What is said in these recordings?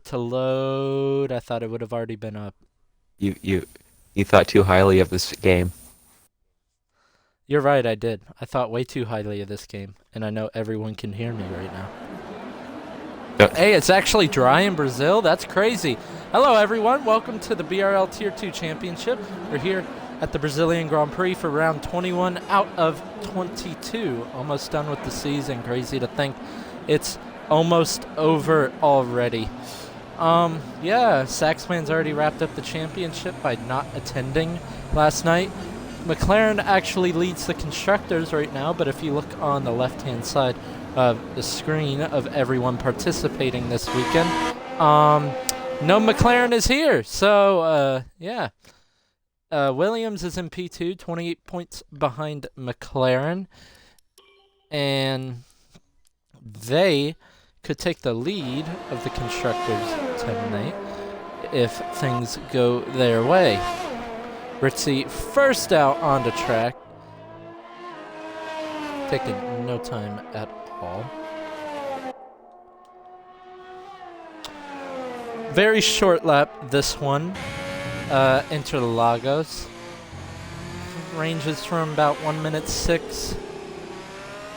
to load. I thought it would have already been up. You thought too highly of this game. You're right, I did. I thought way too highly of this game, and I know everyone can hear me right now. Hey, it's actually dry in Brazil? That's crazy. Hello, everyone. Welcome to the BRL Tier 2 Championship. We're here at the Brazilian Grand Prix for round 21 out of 22. Almost done with the season. Crazy to think it's almost over already. Yeah, SAXMAN's already wrapped up the championship by not attending last night. McLaren actually leads the constructors right now, but if you look on the left-hand side of the screen of everyone participating this weekend, no McLaren is here. So, yeah. Williams is in P2, 28 points behind McLaren. And they could take the lead of the constructors tonight if things go their way. Ritzy first out on the track. Taking no time at all. Very short lap, this one. Interlagos. Ranges from about 1 minute 6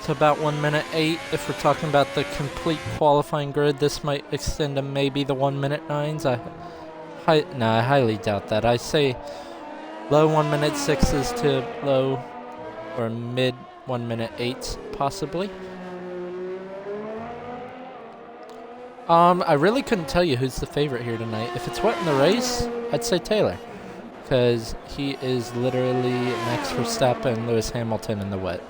to about 1 minute 8. If we're talking about the complete qualifying grid, this might extend to maybe the 1 minute 9s. I highly doubt that. I say low 1 minute 6s to low or mid 1 minute 8s, possibly. I really couldn't tell you who's the favorite here tonight. If it's wet in the race, I'd say Taylor, because he is literally Max Verstappen and Lewis Hamilton in the wet.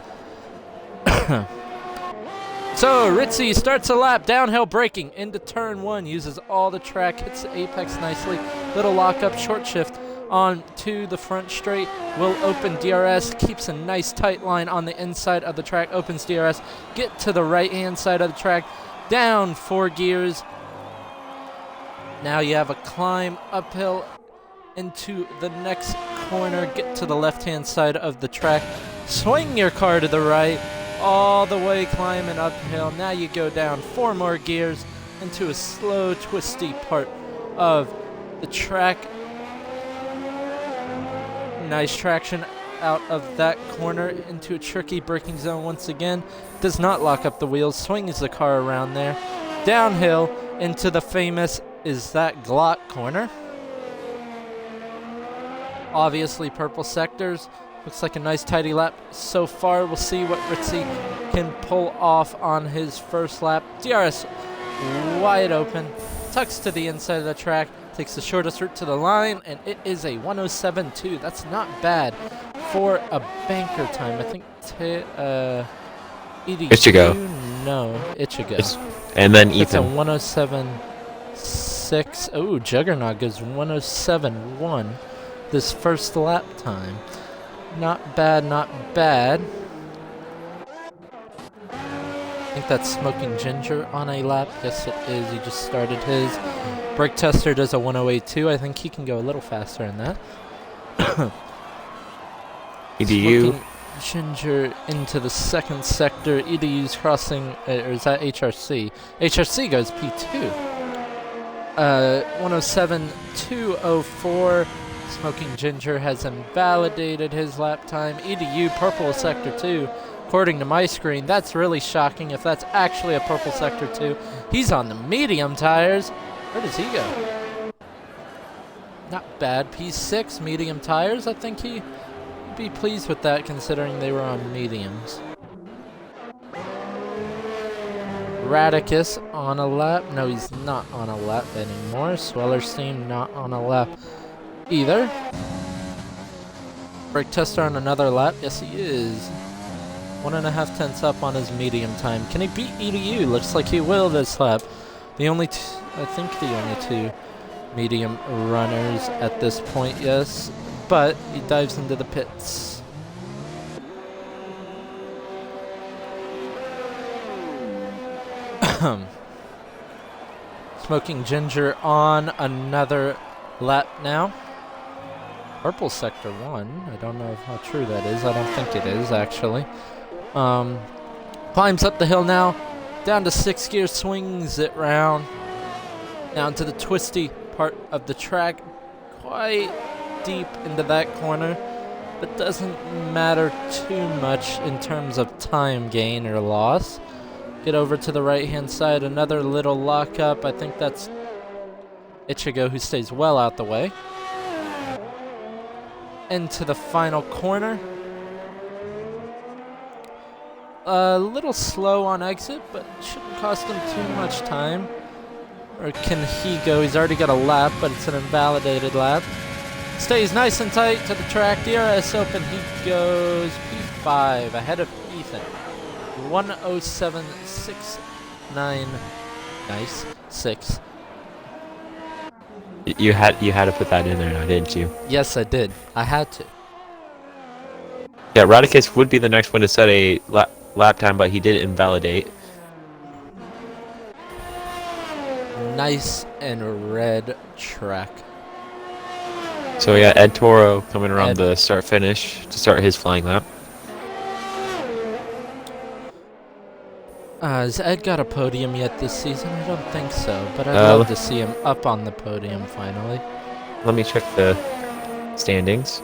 So Ritzy starts a lap, downhill braking into turn 1, uses all the track, hits the apex nicely, little lockup, short shift on to the front straight, will open DRS, keeps a nice tight line on the inside of the track, opens DRS, get to the right hand side of the track, down 4 gears. Now you have a climb uphill into the next corner, get to the left hand side of the track, swing your car to the right, all the way climbing uphill. Now you go down 4 more gears into a slow, twisty part of the track. Nice traction out of that corner into a tricky braking zone once again. Does not lock up the wheels, swings the car around there. Downhill into the famous Is That Glock corner. Obviously purple sectors. Looks like a nice tidy lap so far. We'll see what Ritzy can pull off on his first lap. DRS wide open, tucks to the inside of the track, takes the shortest route to the line, and it is a 107.2. That's not bad for a banker time. I think Ichigo. No, Ichigo. And then It's a Ethan. 107.6. Oh, Juggernaut goes 107.1 this first lap time. Not bad, not bad. I think that's Smoking Ginger on a lap. Yes, it is. He just started his. Brake Tester does a 108.2. I think he can go a little faster than that. EDU. Smoking Ginger into the second sector. EDU's crossing, or is that HRC? HRC goes P2. 107.204. Smoking Ginger has invalidated his lap time. EDU, purple sector 2. According to my screen, that's really shocking if that's actually a purple sector 2. He's on the medium tires. Where does he go? Not bad. P6, medium tires. I think he'd be pleased with that considering they were on mediums. Radicus on a lap. No, he's not on a lap anymore. Swellerstein not on a lap either. Brake Tester on another lap. Yes, he is. 1.5 tenths up on his medium time. Can he beat EDU? Looks like he will this lap. The only I think the only 2 medium runners at this point, yes. But he dives into the pits. Smoking Ginger on another lap now. Purple sector 1. I don't know how true that is. I don't think it is, actually. Climbs up the hill now. Down to 6 gears, swings it round. Down to the twisty part of the track, quite deep into that corner, but doesn't matter too much in terms of time gain or loss. Get over to the right-hand side, another little lockup. I think that's Ichigo, who stays well out the way. Into the final corner. A little slow on exit, but shouldn't cost him too much time. Or can he go? He's already got a lap, but it's an invalidated lap. Stays nice and tight to the track. DRS open. He goes P5 ahead of Ethan. 107.69. Nice. 6. You had to put that in there now, didn't you? Yes, I did. I had to. Yeah, Radicus would be the next one to set a lap time, but he did invalidate. Nice and red track. So yeah, Ed Toro coming around the start-finish to start his flying lap. Has Ed got a podium yet this season? I don't think so, but I'd love to see him up on the podium finally. Let me check the standings.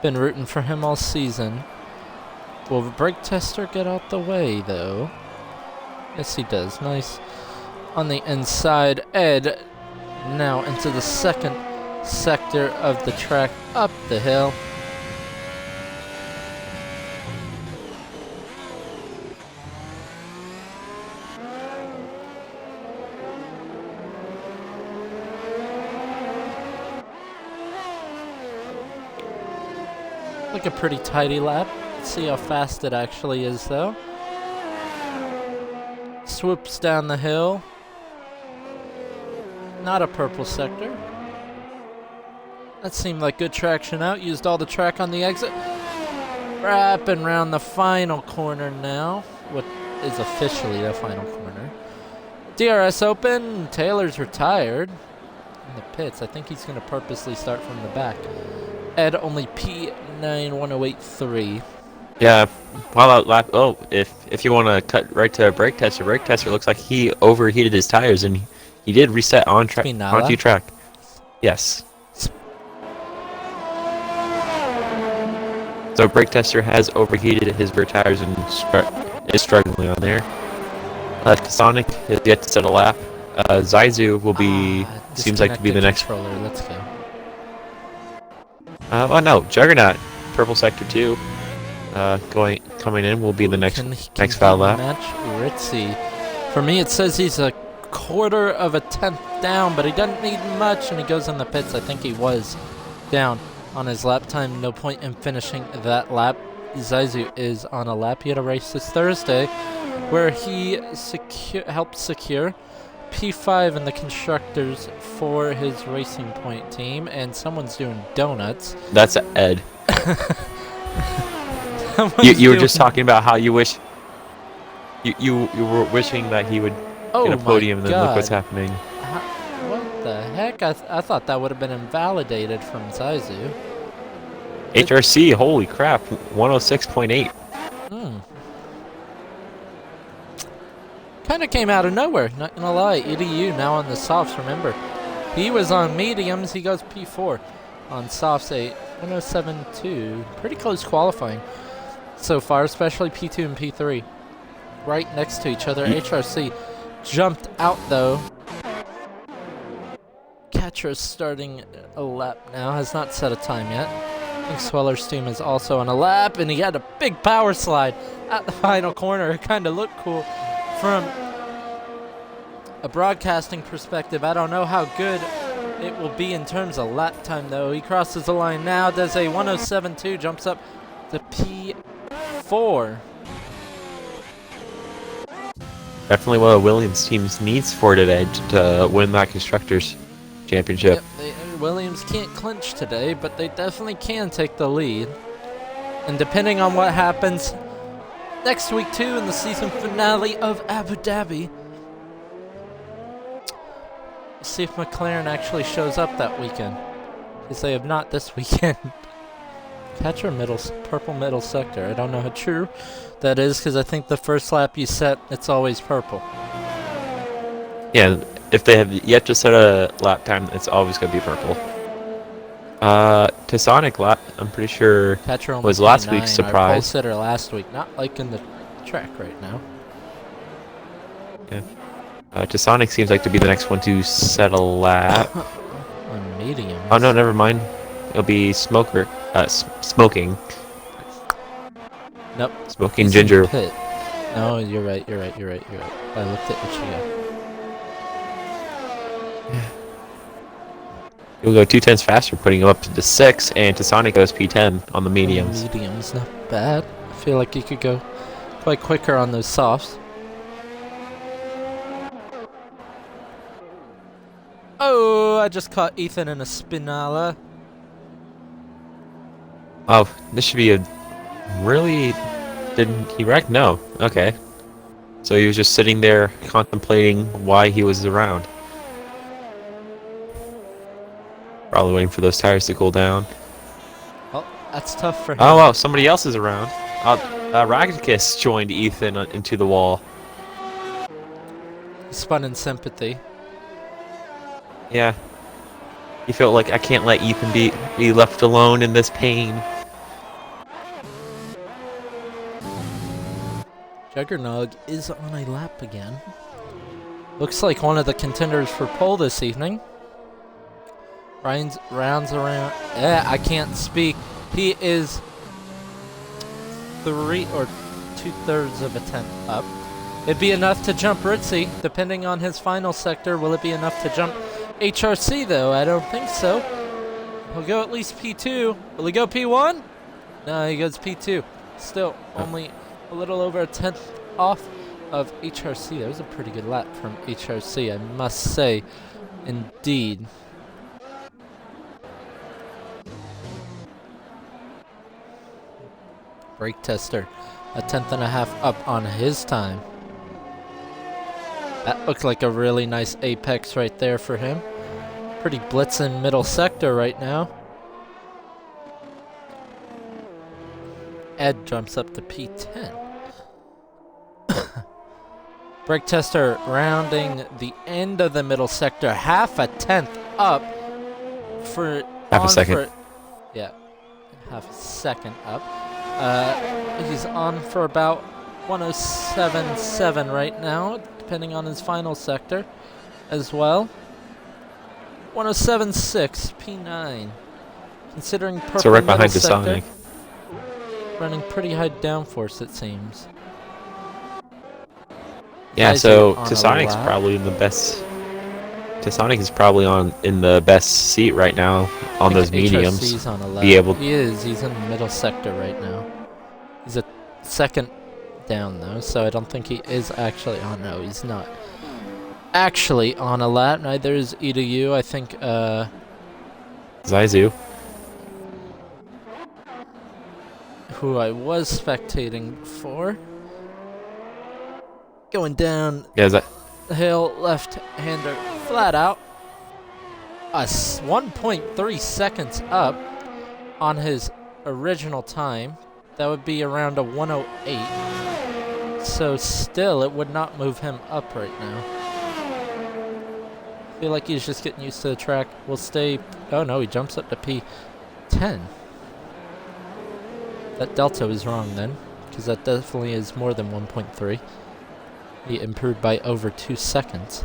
Been rooting for him all season. Will the brake tester get out the way, though? Yes, he does. Nice. On the inside, Ed now into the second sector of the track up the hill. Like a pretty tidy lap. Let's see how fast it actually is, though. Swoops down the hill. Not a purple sector. That seemed like good traction out. Used all the track on the exit. Wrapping around the final corner now. What is officially the final corner. DRS open. Taylor's retired. In the pits. I think he's going to purposely start from the back. Ed only P91083. Yeah, while out lap. Oh, if you want to cut right to brake tester looks like he overheated his tires and he did reset on track onto track. Yes. So brake tester has overheated his rear tires and is struggling on there. Sonic has yet to set a lap. Zaizu will be seems like to be the next. Let's go. Oh no, Juggernaut, purple sector 2, coming in will be the next foul lap. Match Ritzy. For me, it says he's a quarter of a tenth down, but he doesn't need much, and he goes in the pits. I think he was down on his lap time. No point in finishing that lap. Zaizu is on a lap. He had a race this Thursday where he helped secure P5 in the constructors for his Racing Point team, and someone's doing donuts. That's Ed. you were just talking about how you wish you were wishing that he would get a podium, and then look what's happening. What the heck? I thought that would have been invalidated from Zaizu. HRC, holy crap, 106.8. Kind of came out of nowhere, not gonna lie. EDU now on the softs, remember. He was on mediums, he goes P4 on softs 8. 107.2. Pretty close qualifying so far, especially P2 and P3. Right next to each other. HRC jumped out though. Catcher's starting a lap now, has not set a time yet. I think Sweller's team is also on a lap, and he had a big power slide at the final corner. It kind of looked cool. From a broadcasting perspective, I don't know how good it will be in terms of lap time, though. He crosses the line now, does a 107.2, jumps up to P4. Definitely what a Williams team needs for today to win that Constructors Championship. Yep, Williams can't clinch today, but they definitely can take the lead. And depending on what happens next week, too, in the season finale of Abu Dhabi. Let's see if McLaren actually shows up that weekend. Because they have not this weekend. Catcher purple middle sector. I don't know how true that is, because I think the first lap you set, it's always purple. Yeah, if they have yet to set a lap time, it's always going to be purple. Tasonic lap, I'm pretty sure, Petrol was last week's Our pole surprise. sitter last week, not liking the track right now. Yeah. Tasonic seems like to be the next one to set a lap. On medium. Oh no, never mind. It'll be smoking. Nope. Smoking He's in ginger. pit. No, you're right. I looked at Ichigo. He'll go 2/10 faster, putting him up to the 6, and Tasonic goes P10 on the mediums. Medium's not bad. I feel like you could go quite quicker on those softs. Oh, I just caught Ethan in a spinala. Oh, this should be a really... Didn't he wreck? No. Okay. So he was just sitting there contemplating why he was around. Probably waiting for those tires to cool down. Well, that's tough for him. Oh, wow, somebody else is around. Ragicus joined Ethan into the wall. Spun in sympathy. Yeah. He felt like, I can't let Ethan be left alone in this pain. Juggernog is on a lap again. Looks like one of the contenders for pole this evening. Ryan's rounds around. I can't speak. He is 3 or 2/3 of a tenth up. It'd be enough to jump Ritzy, depending on his final sector. Will it be enough to jump HRC though? I don't think so. He'll go at least P2. Will he go P1? No, he goes P2. Still only a little over a tenth off of HRC. That was a pretty good lap from HRC, I must say. Indeed. Brake tester, a 10.5 up on his time. That looked like a really nice apex right there for him. Pretty blitzing middle sector right now. Ed jumps up to P10. Brake tester rounding the end of the middle sector, half a tenth up for half a second. Yeah, half a second up. He's on for about 107.7 right now, depending on his final sector as well. 107.6, P9. Considering purple So right behind middle the sector, Sonic. running pretty high downforce it seems. Yeah, so Tasonic's probably in the best. Tasonic is probably in the best seat right now on those mediums. HRC's on a lap. Be able. He is. He's in the middle sector right now. He's a second down though, so I don't think he is actually on. No, he's not actually on a lap. Neither is EDU. I think. Zaizu. Who I was spectating for. Going down. Yeah, is that? The hill, left-hander, flat out. 1.3 seconds up on his original time. That would be around a 108. So still, it would not move him up right now. I feel like he's just getting used to the track. We'll stay. Oh no, he jumps up to P10. That delta is wrong then, because that definitely is more than 1.3. He improved by over 2 seconds.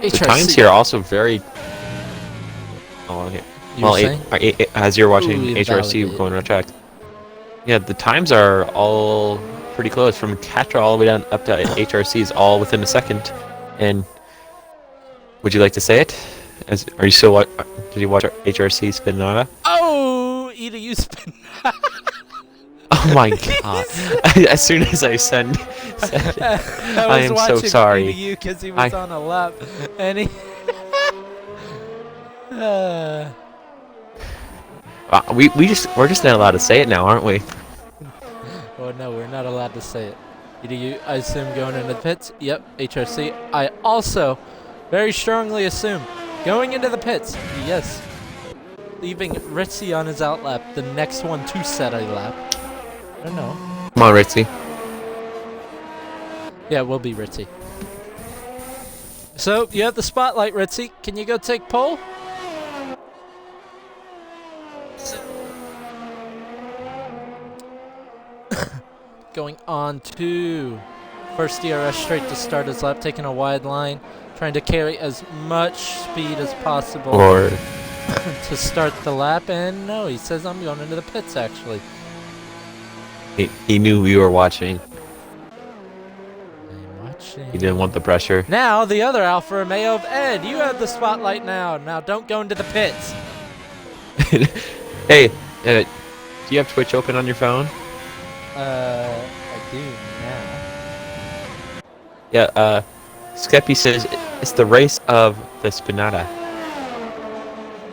The times here are also very. Oh, okay. Well, as you're watching HRC going around track. Yeah, the times are all pretty close. From Catra all the way down up to HRC is all within a second. And would you like to say it? Are you still did you watch HRC Spinata? Oh, EDU Spinata. Oh my god! As soon as I send I am so sorry. EDU because he was on a lap, and he. We're just not allowed to say it now, aren't we? Oh no, we're not allowed to say it. EDU, I assume going into the pits. Yep, HRC. I also very strongly assume going into the pits. Yes, leaving Ritzy on his outlap. The next one to set a lap. I don't know. Come on, Ritzy. Yeah, it will be Ritzy. So, you have the spotlight, Ritzy. Can you go take pole? Going on to first DRS straight to start his lap, taking a wide line, trying to carry as much speed as possible to start the lap. And no, he says I'm going into the pits, actually. He knew we were watching. I'm watching. He didn't want the pressure. Now, the other Alfa Romeo of Ed. You have the spotlight now. Now, don't go into the pits. Hey, do you have Twitch open on your phone? I do now. Yeah, Skeppy says it's the race of the Spinata.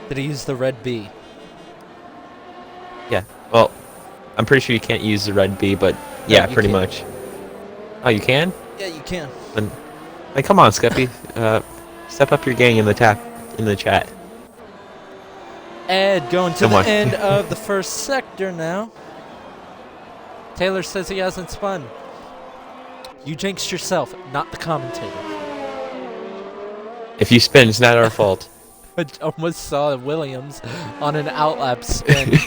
Did he use the red B? Yeah, well, I'm pretty sure you can't use the red B, but yeah, you pretty can. much. Oh, you can? Yeah, you can. Then, like, come on, Skeppy. Step up your gang in the chat. Ed going to the end of the first sector now. Taylor says he hasn't spun. You jinxed yourself, not the commentator. If you spin, it's not our fault. I almost saw Williams on an outlap spin.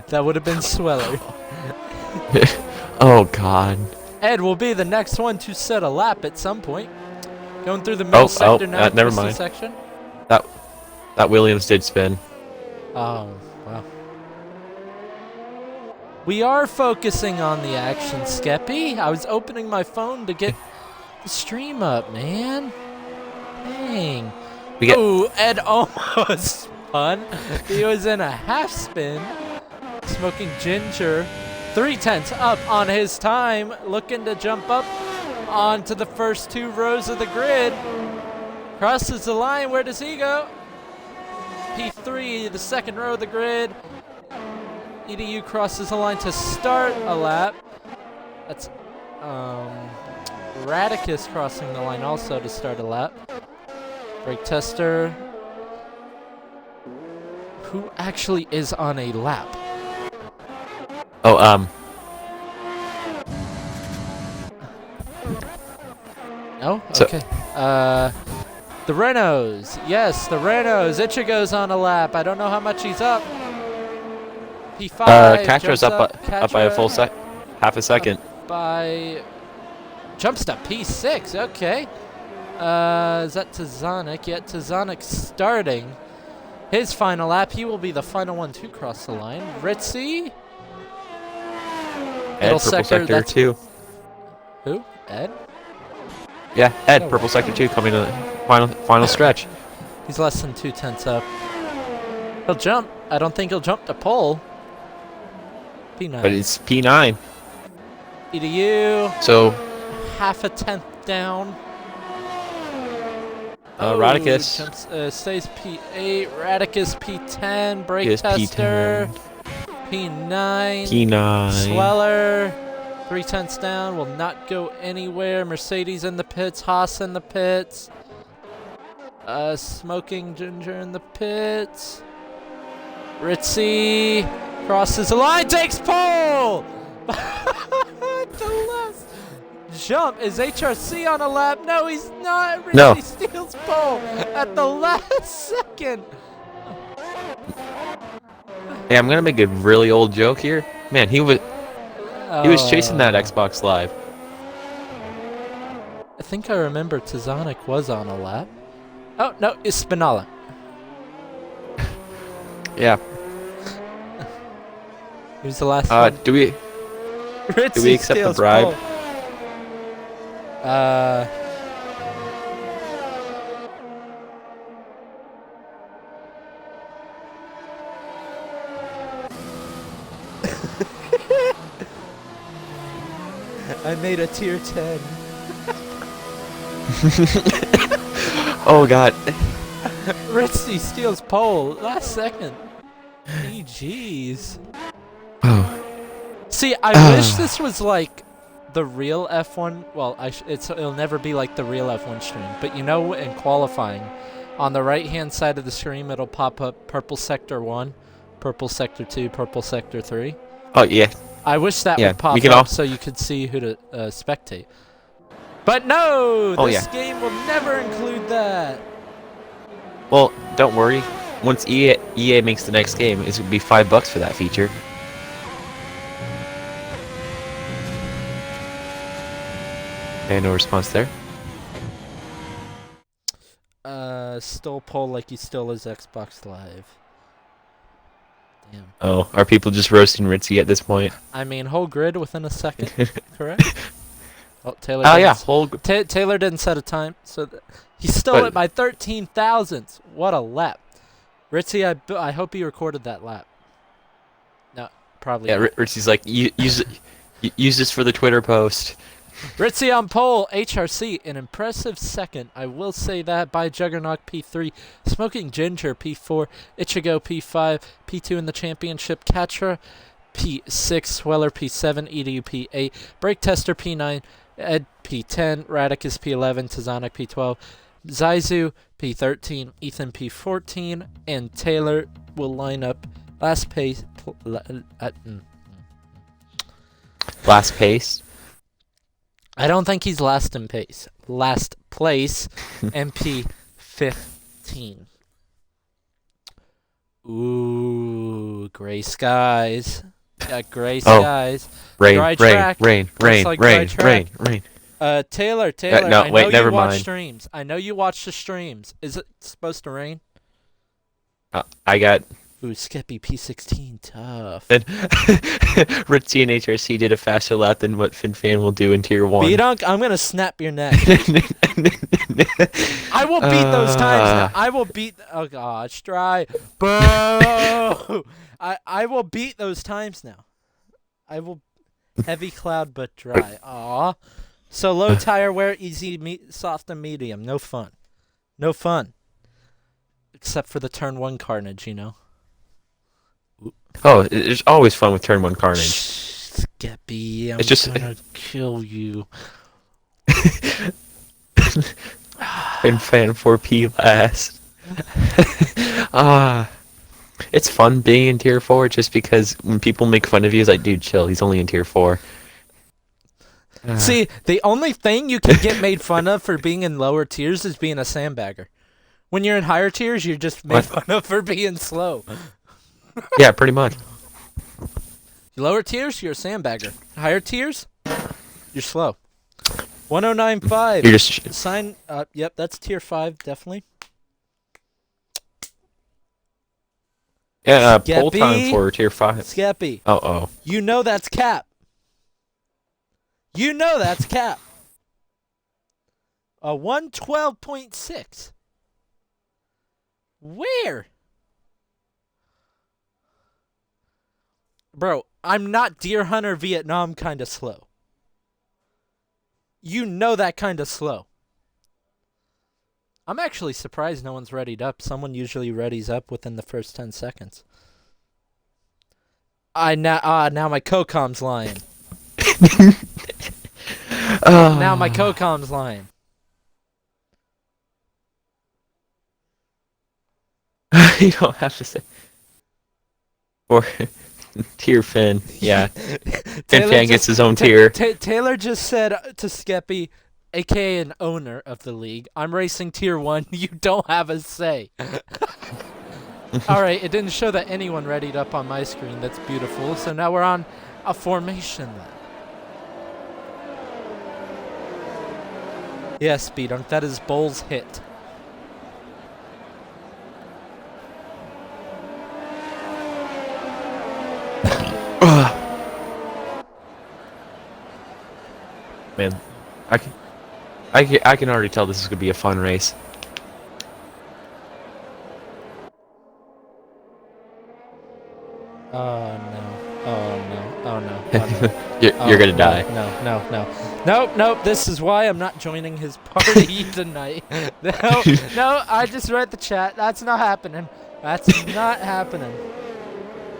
That would have been Sweller. Oh, God. Ed will be the next one to set a lap at some point. Going through the middle sector now. Never mind. Section. That Williams did spin. Oh, wow. We are focusing on the action, Skeppy. I was opening my phone to get the stream up, man. Dang. Oh, Ed almost spun. He was in a half spin. Smoking Ginger. 3/10 up on his time. Looking to jump up onto the first two rows of the grid. Crosses the line. Where does he go? P3, the second row of the grid. EDU crosses the line to start a lap. That's Radicus crossing the line also to start a lap. Brake tester. Who actually is on a lap? Oh, No? Okay. The Renos. Yes, the Renos. Ichigo's on a lap. I don't know how much he's up. P5. Castro's up by a full half a second. Jumps to P6. Okay. Is that Tazonic? Yeah, Tazonic starting his final lap. He will be the final one to cross the line. Ritzy. Ed, purple sector 2. Who? Ed? Yeah, Ed, purple sector 2 coming to the final stretch. He's less than 2/10 up. He'll jump. I don't think he'll jump to pole. P9. But it's P9. EDU. So half a tenth down. Radicus jumps, stays P8. Radicus P10. Brake tester. P9. P9. Sweller. 3/10 down. Will not go anywhere. Mercedes in the pits. Haas in the pits. Smoking Ginger in the pits. Ritzy crosses the line. Takes pole. The last jump. Is HRC on a lap? No, he's not. Ritzy steals pole at the last second. Hey, I'm gonna make a really old joke here. Man, he was chasing that Xbox Live. I think I remember Tazonic was on a lap. Oh no, it's Spinala. Yeah. He was the last one. Do we accept the bribe? I made a tier 10. Oh God. Ritzy steals pole last second. Jeez. Oh. See, I wish this was like the real F1. Well, it'll never be like the real F1 stream. But you know, in qualifying, on the right-hand side of the screen, it'll pop up purple sector 1, purple sector 2, purple sector 3. Oh yeah. I wish that would pop up so you could see who to spectate. But no, Oh, this yeah. game will never include that. Well, don't worry. Once EA makes the next game, it's gonna be $5 for that feature. And no response there. Still poll like he still is Xbox Live. Damn. Oh, are people just roasting Ritzy at this point? I mean, whole grid within a second, correct? Oh, Taylor. Oh yeah, whole. Taylor didn't set a time, so he stole it by 13 thousandths. What a lap, Ritzy! I hope he recorded that lap. No, probably. Yeah, Ritzy's like use this for the Twitter post. Ritzy on pole, HRC, an impressive second. I will say that by Juggernaut P3, Smoking Ginger P4, Ichigo P5, P2 in the championship, Katra P6, Sweller P7, EDU P8, Brake Tester P9, Ed P10, Radicus P11, Tazanic P12, Zaizu P13, Ethan P14, and Taylor will line up last pace. Last pace? I don't think he's last in pace. Last place, MP 15. Ooh, gray skies. Got gray skies. Rain, Dry rain, track. rain, rain, Like rain, track. rain. Taylor, no, I wait, know never you watch mind. streams. I know you watch the streams. Is it supposed to rain? I got. Ooh, Skippy P16, tough. Ritzy and HRC did a faster lap than what FinFan will do in Tier 1. B-Dunk, I'm gonna snap your neck. I will beat those times now. I will beat. Oh gosh, dry. Boo! I will beat those times now. I will. Heavy cloud but dry. Aw. So low tire wear, easy, soft and medium. No fun. No fun. Except for the turn 1 carnage, you know. Oh, it's always fun with turn 1 carnage. Skeppy, I'm gonna kill you. FinFan 4P last. It's fun being in Tier 4 just because when people make fun of you, it's like, dude, chill, he's only in Tier 4. See, the only thing you can get made fun of for being in lower tiers is being a sandbagger. When you're in higher tiers, you're just made fun of for being slow. Yeah, pretty much. Lower tiers, you're a sandbagger. Higher tiers, you're slow. 1095. You're just sign. Yep, that's tier 5, definitely. Yeah, poll time for Tier 5. Skeppy. Uh-oh. You know that's cap. You know that's cap. A 112.6. Where? Bro, I'm not Deer Hunter Vietnam kind of slow. You know that kind of slow. I'm actually surprised no one's readied up. Someone usually readies up within the first 10 seconds. Now my co-com's lying. Now my co-com's lying. You don't have to say. Or Tier Fin, yeah. FinFan gets his own tier. Taylor just said to Skeppy, aka an owner of the league, I'm racing tier 1, you don't have a say. Alright, it didn't show that anyone readied up on my screen, that's beautiful. So now we're on a formation then. Yes, Speedunk, that is Bowles' hit. Man, I can already tell this is gonna be a fun race. Oh no! Oh no! Oh no! Oh, no. You're gonna die. Nope. This is why I'm not joining his party tonight. No. I just read the chat. That's not happening. That's not happening.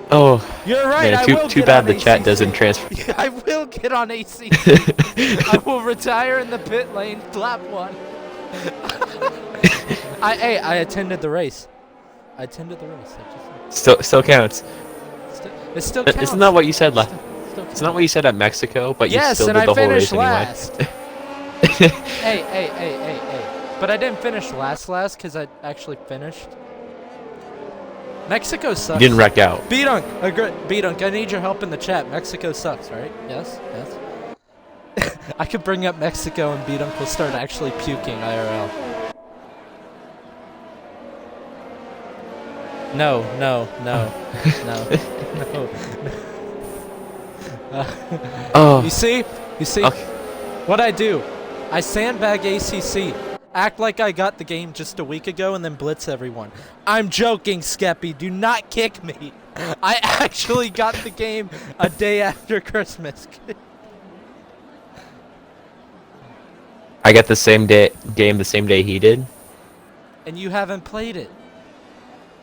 Oh, you're right. man, too bad the chat doesn't transfer. Yeah, I will get on AC. I will retire in the pit lane, lap 1. I attended the race. Still counts. It still counts. Isn't that what you said? It's not what you said at Mexico, but you still did the whole race anyway. Hey. But I didn't finish last because I actually finished. Mexico sucks. You didn't wreck out. B-Dunk, I need your help in the chat. Mexico sucks, right? Yes. I could bring up Mexico and B-Dunk will start actually puking IRL. No. Oh. You see? Okay. What I do? I sandbag ACC. Act like I got the game just a week ago and then blitz everyone. I'm joking, Skeppy. Do not kick me. I actually got the game a day after Christmas. I got the same game the same day he did. And you haven't played it.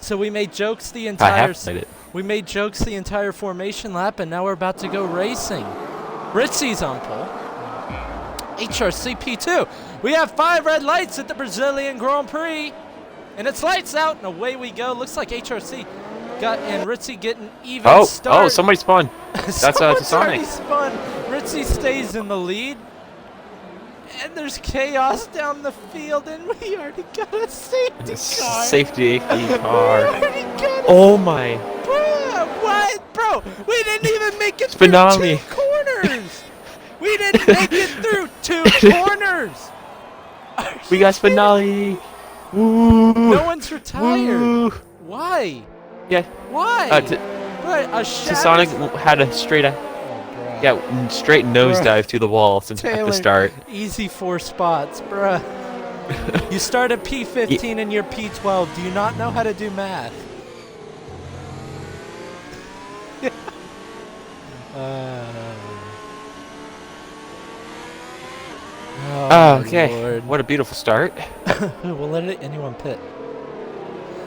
So we made jokes the I entire have played it. We made jokes the entire formation lap, and now we're about to go racing. Ritzy's on pole. HRC P2. We have 5 red lights at the Brazilian Grand Prix. And it's lights out, and away we go. Looks like HRC and Ritzy getting even start. Oh, somebody spun. That's Someone's Sonic. already spun. Ritzy stays in the lead. And there's chaos down the field, and we already got a safety car. Safety car. We already got Oh my. Bro, what? Bro, we didn't even make it Spinelli. through 2 corners. We didn't make it through 2 corners. We got Spinelli. Woo. No one's retired. Woo. Why? Yeah. Why? Right, a Sonic had a straight nosedive through the wall since Taylor, at the start. Easy 4 spots, bruh. You start at P15 and you're P12. Do you not know how to do math? Okay. Lord. What a beautiful start. We'll let anyone pit.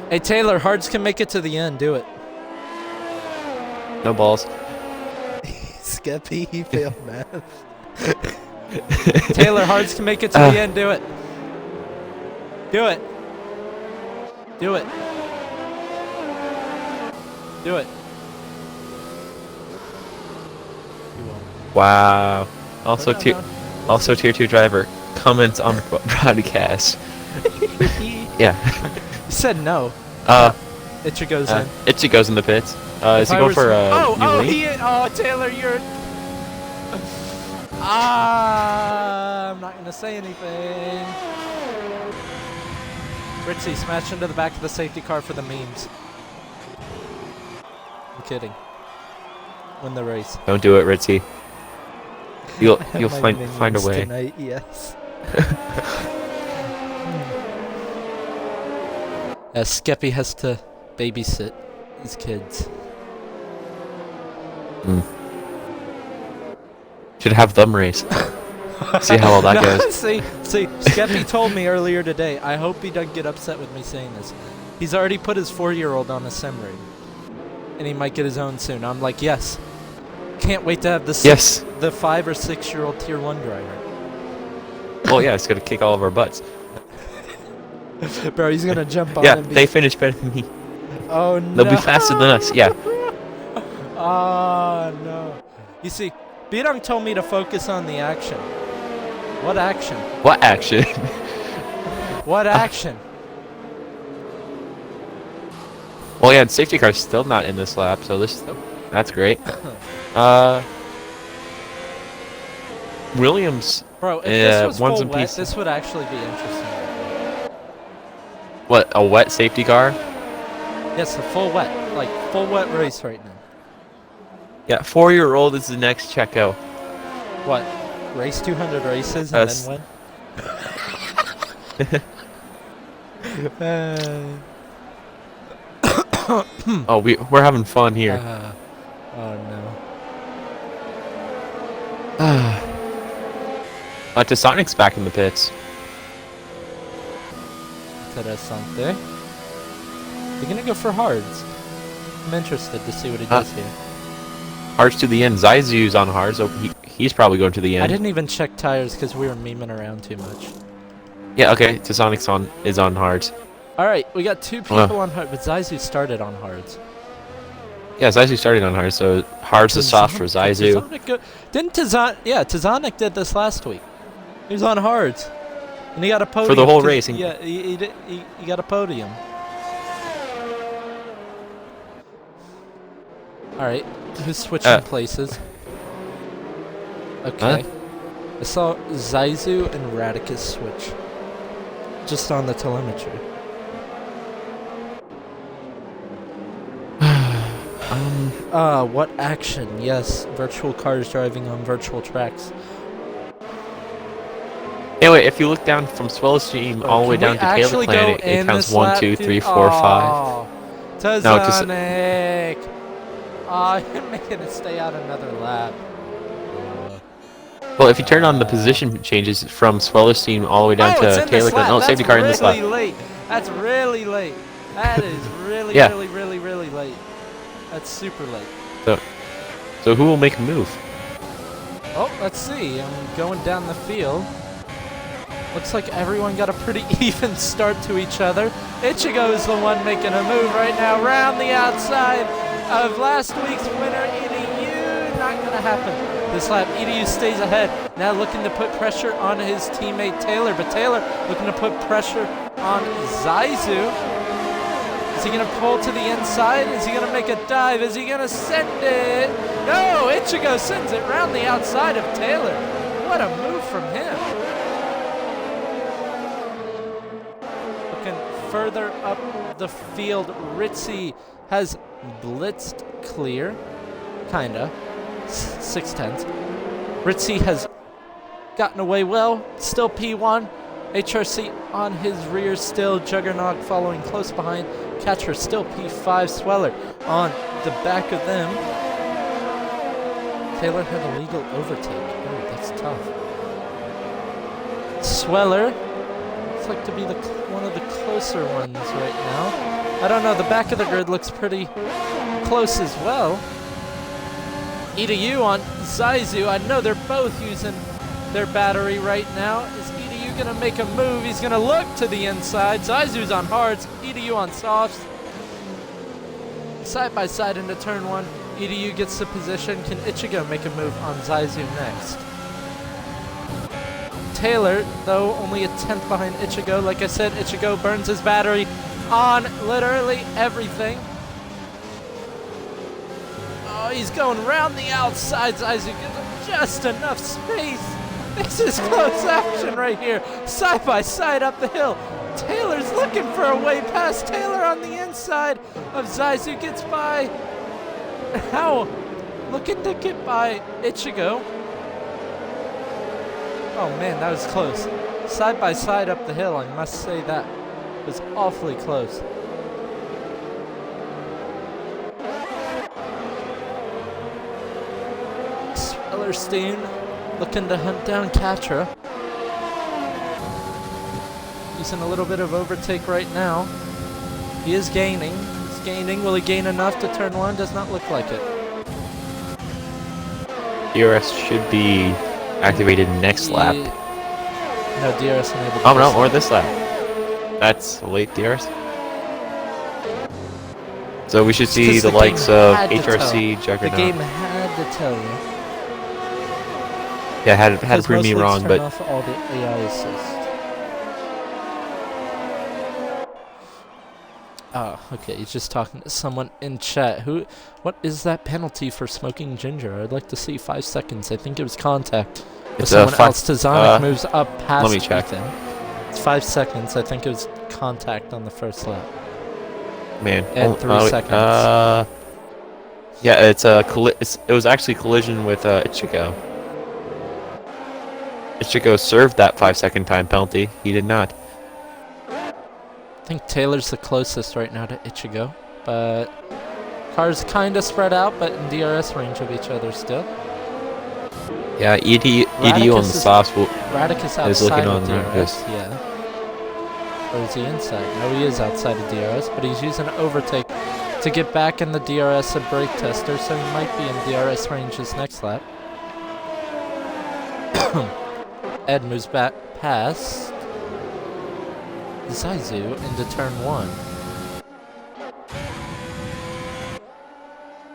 Hey, Taylor, Hards can make it to the end. Do it. No balls. Skeppy, he failed math. Taylor, Hards can make it to the end. Do it. Do it. Do it. Do it. Wow. Also, tier 2 driver comments on the broadcast. Yeah. You said no. Itcha goes in. Itcha goes in the pits. Is he going for new lane? Taylor, you're. I'm not gonna say anything. Ritzy smashed into the back of the safety car for the memes. I'm kidding. Win the race. Don't do it, Ritzy. You'll find a way. Tonight, yes. Skeppy has to babysit his kids. Should have them race. See how well that goes. See, Skeppy told me earlier today, I hope he doesn't get upset with me saying this. He's already put his 4-year-old on a sim rig. And he might get his own soon. I'm like, yes. Can't wait to have the 5 or 6-year-old tier 1 driver. Well, yeah, it's gonna kick all of our butts. Bro, he's gonna jump on. Yeah, they finished better than me. Oh no. They'll be faster than us. Yeah. Oh no. You see, B-Dunk told me to focus on the action. What action? What action? What action? Well, yeah, the safety car's still not in this lap, so that's great. Williams. Bro, if this was ones full and wet, pieces. this would actually be interesting. What, a wet safety car? Yes, a full wet race right now. Yeah, 4-year-old is the next Checo. What? Race 200 races and then win? Oh, we're having fun here. Oh no. Sonic's back in the pits. Interessante. They're gonna go for hards. I'm interested to see what he does here. Hards to the end. Zaizu's on hard, so he's probably going to the end. I didn't even check tires because we were memeing around too much. Yeah, okay. Sonic's is on hards. Alright, we got 2 people on hard, but Zaizu started on hards. Yeah, Zaizu started on hard, so hard's the soft for Zaizu. Didn't Tazonic did this last week. He was on hards. And he got a podium. For the whole race. Yeah, he got a podium. Alright, who's switching places? Okay. I saw Zaizu and Radicus switch. Just on the telemetry. What action? Yes, virtual cars driving on virtual tracks. Anyway, if you look down from Swell Stream all the way down to Taylor Planet, it counts 1, 2, 3, 4, 5. Tazanic! You're making it stay out another lap. Well, if you turn on the position changes from Sweller Steam all the way down to Taylor Planet, no, safety car in this lap. That's really late. That is really, yeah. really late. That's super late. So who will make a move? Oh, let's see. I'm going down the field. Looks like everyone got a pretty even start to each other. Ichigo is the one making a move right now. Round the outside of last week's winner, EDU. Not going to happen this lap. EDU stays ahead. Now looking to put pressure on his teammate Taylor. But Taylor looking to put pressure on Zaizu. Is he going to pull to the inside? Is he going to make a dive? Is he going to send it? No, Ichigo sends it round the outside of Taylor. What a move from him. Looking further up the field, Ritzy has blitzed clear. Kinda. 6/10. Ritzy has gotten away well. Still P1. HRC on his rear still. Juggernaut following close behind. Catcher still P5. Sweller on the back of them. Taylor had a legal overtake. Oh, that's tough. Sweller looks like to be one of the closer ones right now. I don't know. The back of the grid looks pretty close as well. EDU on Zaizu. I know they're both using their battery right now. Is EDU going to make a move? He's going to look to the inside. Zaizu's on hards. EDU on softs. Side by side into turn 1. EDU gets the position. Can Ichigo make a move on Zaizu next? Taylor, though, only a 10th behind Ichigo. Like I said, Ichigo burns his battery on literally everything. Oh, he's going round the outside. Zaizu gives him just enough space. This is close action right here. Side by side up the hill. Taylor's looking for a way past. Taylor on the inside of Zaizu gets by. How? Looking to get by Ichigo. Oh man, that was close. Side by side up the hill, I must say that was awfully close. Swellerstein looking to hunt down Katra. Using a little bit of overtake right now. He is gaining. He's gaining. Will he gain enough to turn 1? Does not look like it. DRS should be activated next lap. No, DRS enabled. Oh no, or this lap. That's a late DRS. So we should see the likes of HRC, Juggernaut. The game had to tell you. Yeah, had to prove me wrong, but off all the AI assist. Oh, okay. He's just talking to someone in chat. What is that penalty for smoking ginger? I'd like to see 5 seconds. I think it was contact. It's someone else. Tazanic moves up past. Let me check. Ethan. It's 5 seconds. I think it was contact on the first lap. Man, and 3 seconds. Yeah, it was actually collision with Ichigo. Ichigo served that 5-second time penalty. He did not. I think Taylor's the closest right now to Ichigo, but cars kind of spread out, but in DRS range of each other still. Yeah, EDU on the softs is looking on DRS, yeah. Or is he inside? No, he is outside of DRS, but he's using an overtake to get back in the DRS of brake tester, so he might be in DRS range this next lap. Ed moves back past Zaizu into turn 1.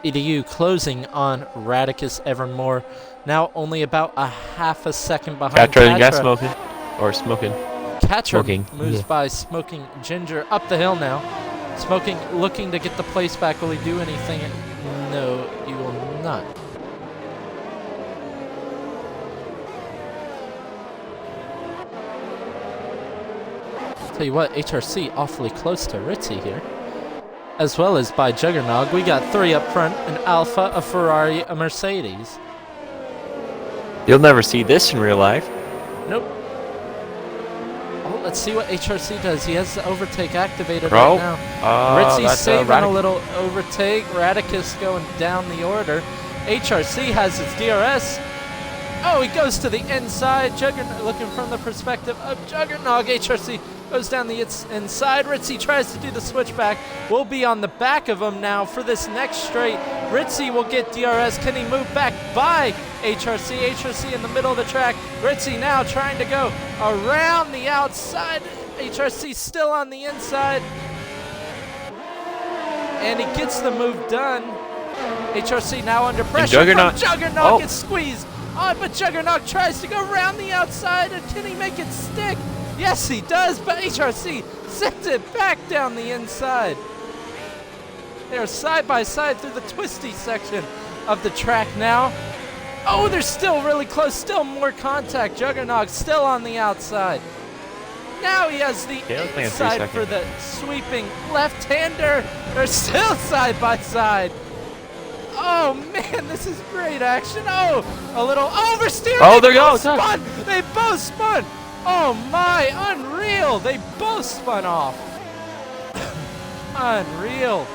EDU closing on Radicus ever more. Now only about a half a second behind Catra. Gas Catra. smoking. Or smoking. Catra moves by Smoking Ginger up the hill now. Smoking looking to get the place back. Will he do anything? No, he will not. Tell you what, HRC awfully close to Ritzy here. As well as by Juggernog. We got 3 up front, an Alpha, a Ferrari, a Mercedes. You'll never see this in real life. Nope. Oh, let's see what HRC does. He has the overtake activated right now. Ritzy's saving a little overtake. Radicus going down the order. HRC has his DRS. Oh, he goes to the inside. Juggernog looking from the perspective of Juggernog. HRC goes down the inside. Ritzy tries to do the switchback. We'll be on the back of him now for this next straight. Ritzy will get DRS. Can he move back by HRC? HRC in the middle of the track. Ritzy now trying to go around the outside. HRC still on the inside. And he gets the move done. HRC now under pressure. Juggernog gets squeezed. Oh, but Juggernog tries to go around the outside, and can he make it stick? Yes, he does, but HRC sends it back down the inside. They are side by side through the twisty section of the track now. Oh, they're still really close, still more contact. Juggernog still on the outside. Now he has the inside for the sweeping left-hander. They're still side by side. Oh man, this is great action. Oh, a little oversteer. Oh, there goes. They both spun. Oh my, unreal. They both spun off. Unreal.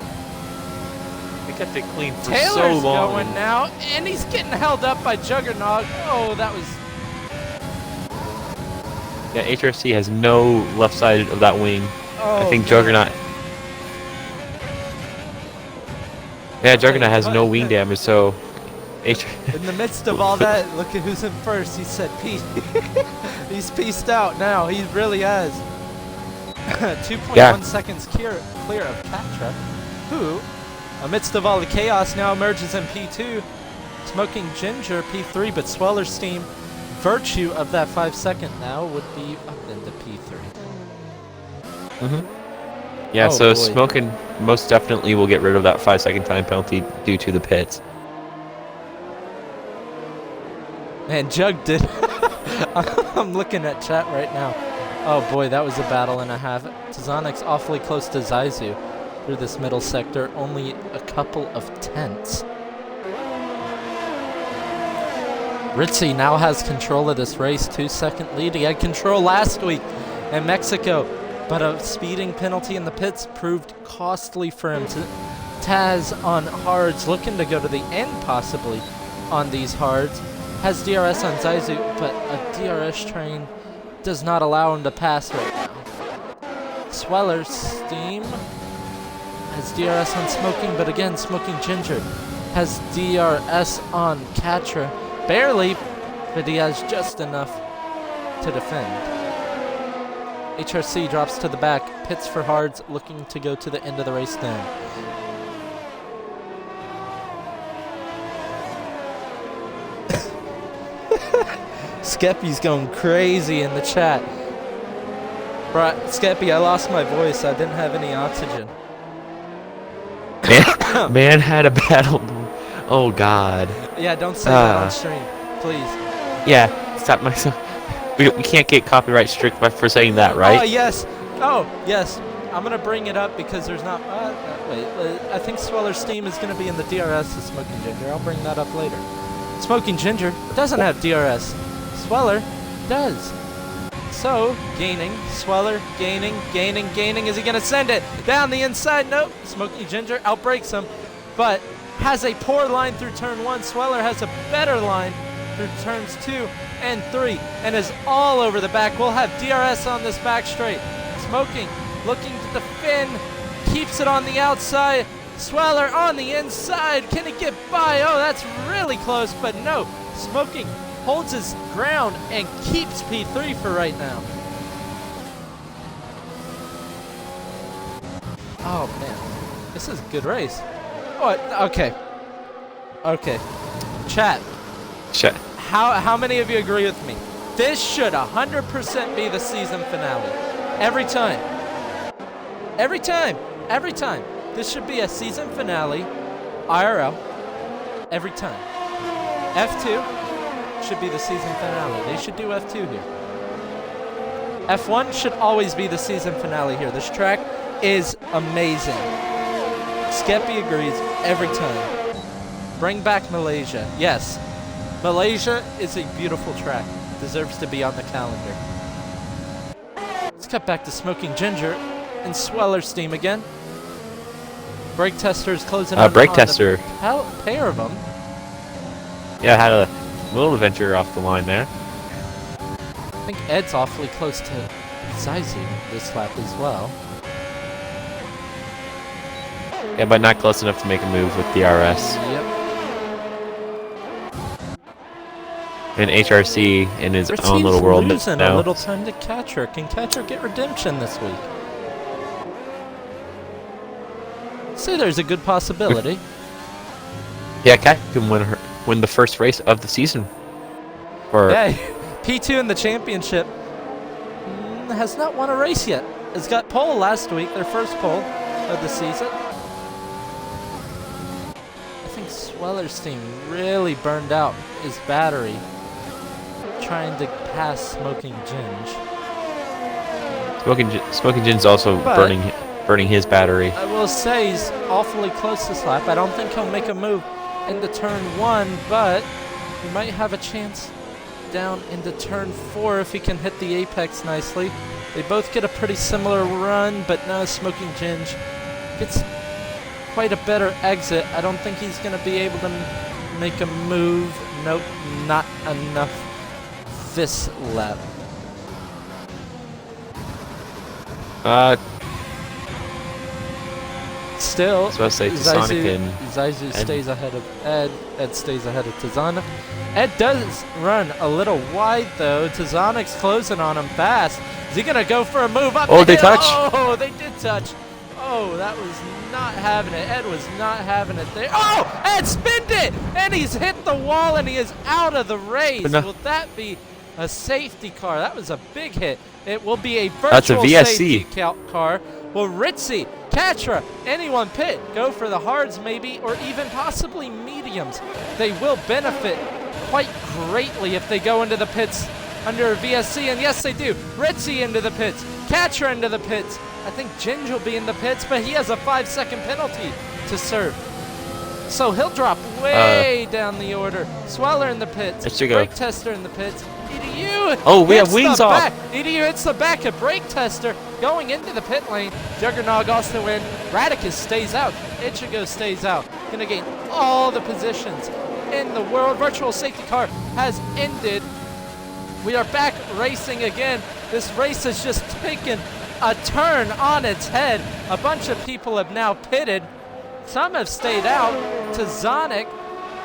They kept it clean for Taylor's so long. going now, and he's getting held up by Juggernog. Oh, that was... Yeah, HRC has no left side of that wing. Oh, I think man. Juggernaut... Yeah, Juggernaut has no wing damage, so... In the midst of all that, look at who's in first. He said peace. He's peaced out now. He really has. 2.1 seconds clear of Catra, who, amidst of all the chaos, now emerges in P2. Smoking Ginger, P3, but Sweller's Steam, virtue of that 5 second now, would be up into P3. Yeah, oh, so boy. Smoking most definitely will get rid of that 5 second time penalty due to the pits. Man, Jug did. I'm looking at chat right now. Oh boy, that was a battle and a half. Tazonix awfully close to Zaizu through this middle sector. Only a couple of tenths. Ritzy now has control of this race. 2 second lead. He had control last week in Mexico, but a speeding penalty in the pits proved costly for him. Taz on hards, looking to go to the end possibly on these hards. Has DRS on Zaizu, but a DRS train does not allow him to pass right now. Sweller's Steam has DRS on Smoking, but again, Smoking Ginger has DRS on Catra. Barely, but he has just enough to defend. HRC drops to the back, pits for hards, looking to go to the end of the race now. Skeppy's going crazy in the chat. Skeppy, I lost my voice. I didn't have any oxygen. Man had a battle. Oh, God. Yeah, don't say that on stream, please. Yeah, stop myself. We can't get copyright strict for saying that, right? Oh, yes. Oh, yes. I'm going to bring it up because there's not... wait, I think Sweller's Steam is going to be in the DRS of Smoking Ginger. I'll bring that up later. Smoking Ginger doesn't have DRS. Sweller does. So, gaining, Sweller, gaining. Is he going to send it down the inside? Nope. Smoking Ginger outbreaks him, but has a poor line through turn 1. Sweller has a better line through turns 2 and 3, and is all over the back. We'll have DRS on this back straight. Smoking, looking to defend, keeps it on the outside. Sweller on the inside. Can he get by? Oh, that's really close, but no. Smoking holds his ground and keeps P3 for right now. Oh, man. This is a good race. Oh, okay. Okay. Chat. How many of you agree with me? This should 100% be the season finale. Every time. Every time. Every time. This should be a season finale. IRL. Every time. F2 should be the season finale. They should do F2 here. F1 should always be the season finale here. This track is amazing. Skeppy agrees every time. Bring back Malaysia. Yes. Malaysia is a beautiful track. Deserves to be on the calendar. Let's cut back to Smoking Ginger and Sweller's team again. Brake Tester is closing on Brake Tester. Pair of them. Yeah, had a little adventure off the line there. I think Ed's awfully close to Zaizu this lap as well. Yeah, but not close enough to make a move with DRS. Yep. And HRC in his Ritzy's own little world losing now. a little time to Catcher. Can Catcher get redemption this week? Say there's a good possibility. Yeah, Cat can win the first race of the season. For Hey, P2 in the championship has not won a race yet. It's got pole last week, their first pole of the season. I think Sweller's team really burned out his battery trying to pass Smoking Ginge. Smoking Gin's also burning his battery. I will say he's awfully close this lap. I don't think he'll make a move into turn 1, but he might have a chance down into turn 4 if he can hit the apex nicely. They both get a pretty similar run, but now Smoking Ginge gets quite a better exit. I don't think he's going to be able to make a move. Nope, not enough this lap. Still, So I say Tazonic Zaizu stays ahead of Ed. Ed stays ahead of Tazonic. Ed does run a little wide though. Tazonic's closing on him fast. Is he gonna go for a move up? Oh, they touch. Oh, they did touch. Oh, that was not having it. Ed was not having it there. Oh, Ed spinned it, and he's hit the wall, and he is out of the race. Will that be a safety car? That was a big hit. It will be a virtual safety car. Will Ritzy, Katra, anyone pit, go for the hards maybe, or even possibly mediums. They will benefit quite greatly if they go into the pits under a VSC, and yes they do. Ritzy into the pits, Katra into the pits. I think Ginge will be in the pits, but he has a 5-second penalty to serve. So he'll drop way down the order. Sweller in the pits, Brake Tester in the pits. EDU. Oh, we have wings off. EDU hits the back of Brake Tester going into the pit lane. Juggernog also in. Radicus stays out. Ichigo stays out. Gonna gain all the positions in the world. Virtual safety car has ended. We are back racing again. This race has just taken a turn on its head. A bunch of people have now pitted. Some have stayed out. Tazonic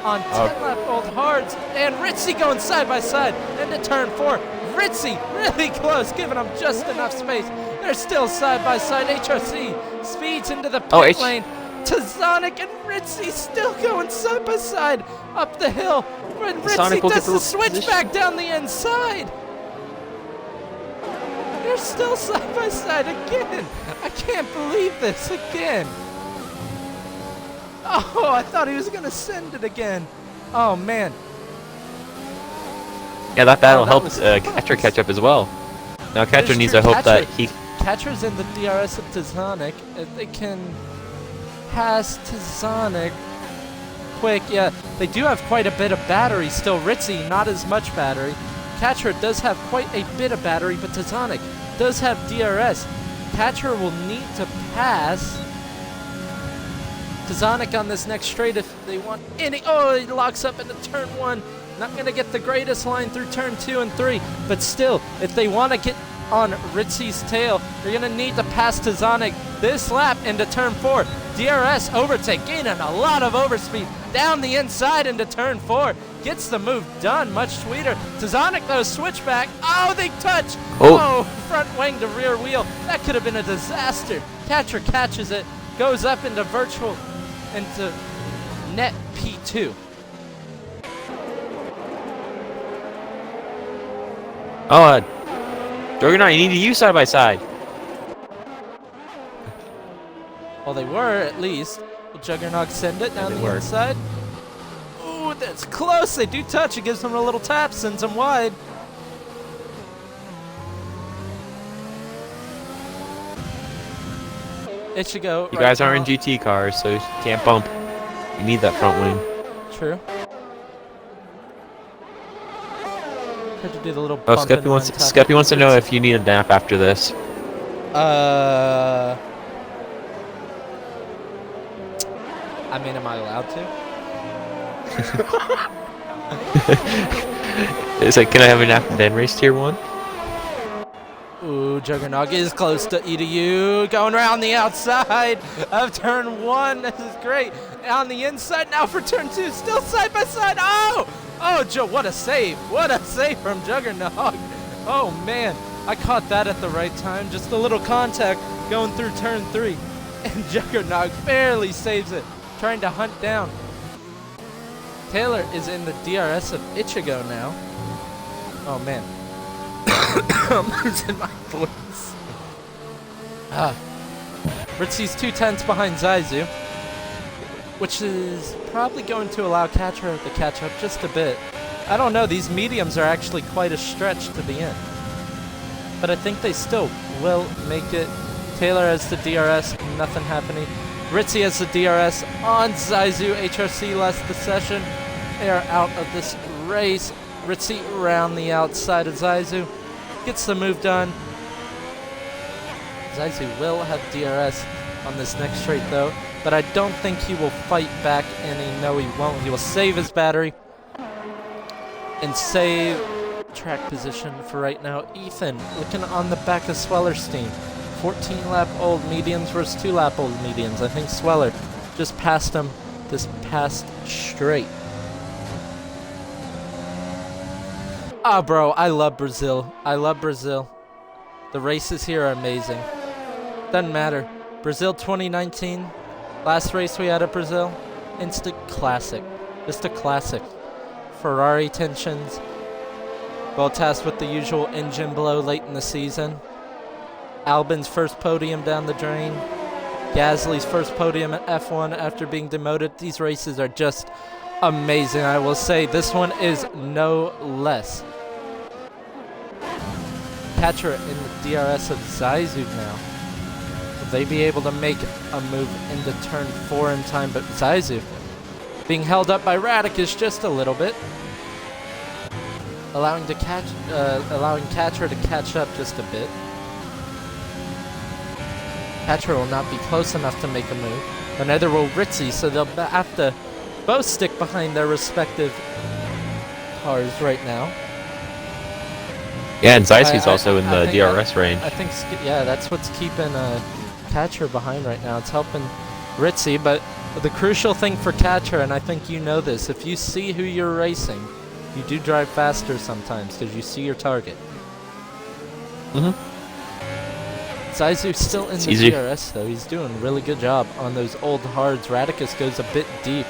on 10-lap-old hards, and Ritzy going side by side into turn 4. Ritzy really close, giving them just enough space. They're still side by side. HRC speeds into the pit lane. Tazonic and Ritzy still going side by side up the hill. When Ritzy does the switch back down the inside. They're still side by side again. I can't believe this again. Oh, I thought he was going to send it again. Oh, man. Yeah, that battle helped Catcher catch up as well. Now Catcher needs to hope that he... Catcher's in the DRS of Tazonic. If they can pass Tazonic quick. Yeah, they do have quite a bit of battery still. Ritzy, not as much battery. Catcher does have quite a bit of battery, but Tazonic does have DRS. Catcher will need to pass Tazonic on this next straight if they want any. Oh, he locks up into turn 1. Not going to get the greatest line through turn 2 and 3, but still, if they want to get on Ritzy's tail, they're going to need to pass Tazonic this lap into turn 4. DRS overtake, gaining a lot of overspeed down the inside into turn 4. Gets the move done, much sweeter. Tazonic, though, switchback. Oh, they touch. Oh, front wing to rear wheel. That could have been a disaster. Catcher catches it, goes up into virtual, into net P2. Oh, Juggernaut, you need to use side by side. Well, they were at least. Will Juggernaut send it down the inside? Ooh, that's close. They do touch. It gives them a little tap, sends them wide. It should go. You guys aren't in GT cars, so you can't bump. You need that front wing. True. Tried to do the little Oh, bump Skeppy wants to know if you need a nap after this. I mean, am I allowed to? It's like, can I have a nap and then race tier 1? Ooh, Juggernaut is close to EDU. Going around the outside of turn 1. This is great. On the inside now for turn 2. Still side by side. Oh! Oh, Joe, what a save. What a save from Juggernaut. Oh, man. I caught that at the right time. Just a little contact going through turn 3. And Juggernaut barely saves it. Trying to hunt down. Taylor is in the DRS of Ichigo now. Oh, man. I'm losing my voice. Ritzy's 2/10 behind Zaizu, which is probably going to allow Katra to catch up just a bit. I don't know, these mediums are actually quite a stretch to the end. But I think they still will make it. Taylor has the DRS, nothing happening. Ritzy has the DRS on Zaizu. HRC lost the session. They are out of this race. Ritzy around the outside of Zaizu. Gets the move done. Zaizu will have DRS on this next straight though, but I don't think he will fight back any. No, he won't. He will save his battery and save track position for right now. Ethan looking on the back of Swellerstein. 14-lap old mediums versus 2-lap old mediums. I think Sweller just passed him this past straight. Ah, bro, I love Brazil. I love Brazil. The races here are amazing. Doesn't matter. Brazil 2019, last race we had at Brazil, instant classic. Just a classic. Ferrari tensions. Bottas with the usual engine blow late in the season. Albon's first podium down the drain. Gasly's first podium at F1 after being demoted. These races are just amazing. I will say this one is no less. Katra in the DRS of Zaizu now. Will they be able to make a move into turn 4 in time? But Zaizu being held up by Radicus just a little bit, allowing Katra to catch up just a bit. Katra will not be close enough to make a move, but neither will Ritzy, so they'll have to both stick behind their respective cars right now. Yeah, and Zaizu's also in the DRS range. I think, yeah, that's what's keeping Katra behind right now. It's helping Ritzy, but the crucial thing for Katra, and I think you know this, if you see who you're racing, you do drive faster sometimes because you see your target. Zaizu's still in the DRS, though. He's doing a really good job on those old hards. Radicus goes a bit deep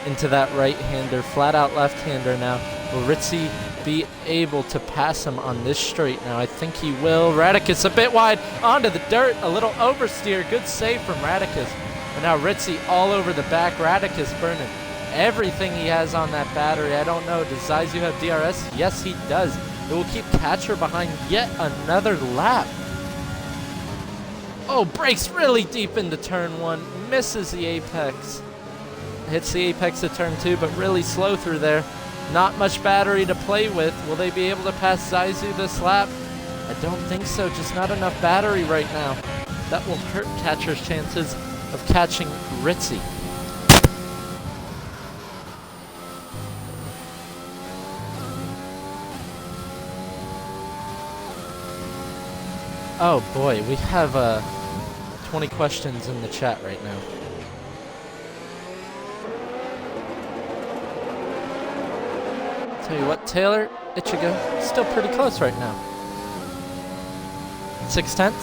into that right-hander, flat-out left-hander now. Will Ritzy be able to pass him on this straight now? I think he will. Radicus a bit wide onto the dirt, a little oversteer. Good save from Radicus. And now Ritzy all over the back. Radicus burning everything he has on that battery. I don't know. Does Zaizu have DRS? Yes, he does. It will keep Katra behind yet another lap. Oh, breaks really deep into turn 1. Misses the apex. Hits the apex at turn 2, but really slow through there. Not much battery to play with. Will they be able to pass Zaizu this lap? I don't think so. Just not enough battery right now. That will hurt Katra's chances of catching Ritzy. Oh boy, we have 20 questions in the chat right now. Tell you what, Taylor, Ichigo, still pretty close right now. 6/10.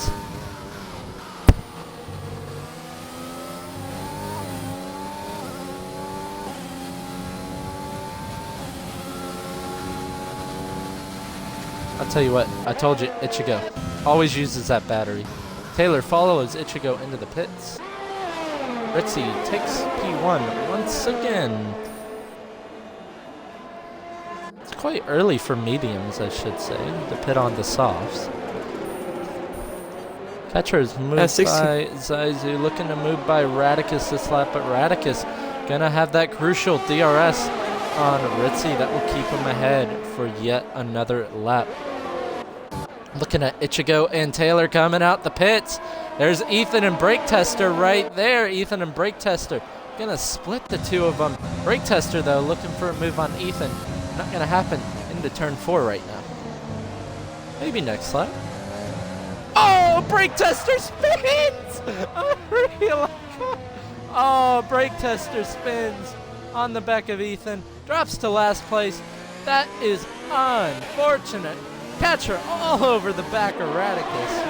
I'll tell you what, I told you, Ichigo always uses that battery. Taylor follows Ichigo into the pits. Ritzy takes P1 once again. It's quite early for mediums, I should say, to pit on the softs. Catcher is moved by Zaizu, looking to move by Radicus this lap, but Radicus gonna have that crucial DRS on Ritzy that will keep him ahead for yet another lap. Looking at Ichigo and Taylor coming out the pits. There's Ethan and Brake Tester right there. Ethan and Brake Tester gonna split the two of them. Brake Tester though looking for a move on Ethan. Not gonna happen into turn 4 right now. Maybe next lap. Oh, Brake Tester spins! Oh, Brake Tester spins on the back of Ethan. Drops to last place. That is unfortunate. Catcher all over the back of Radicus.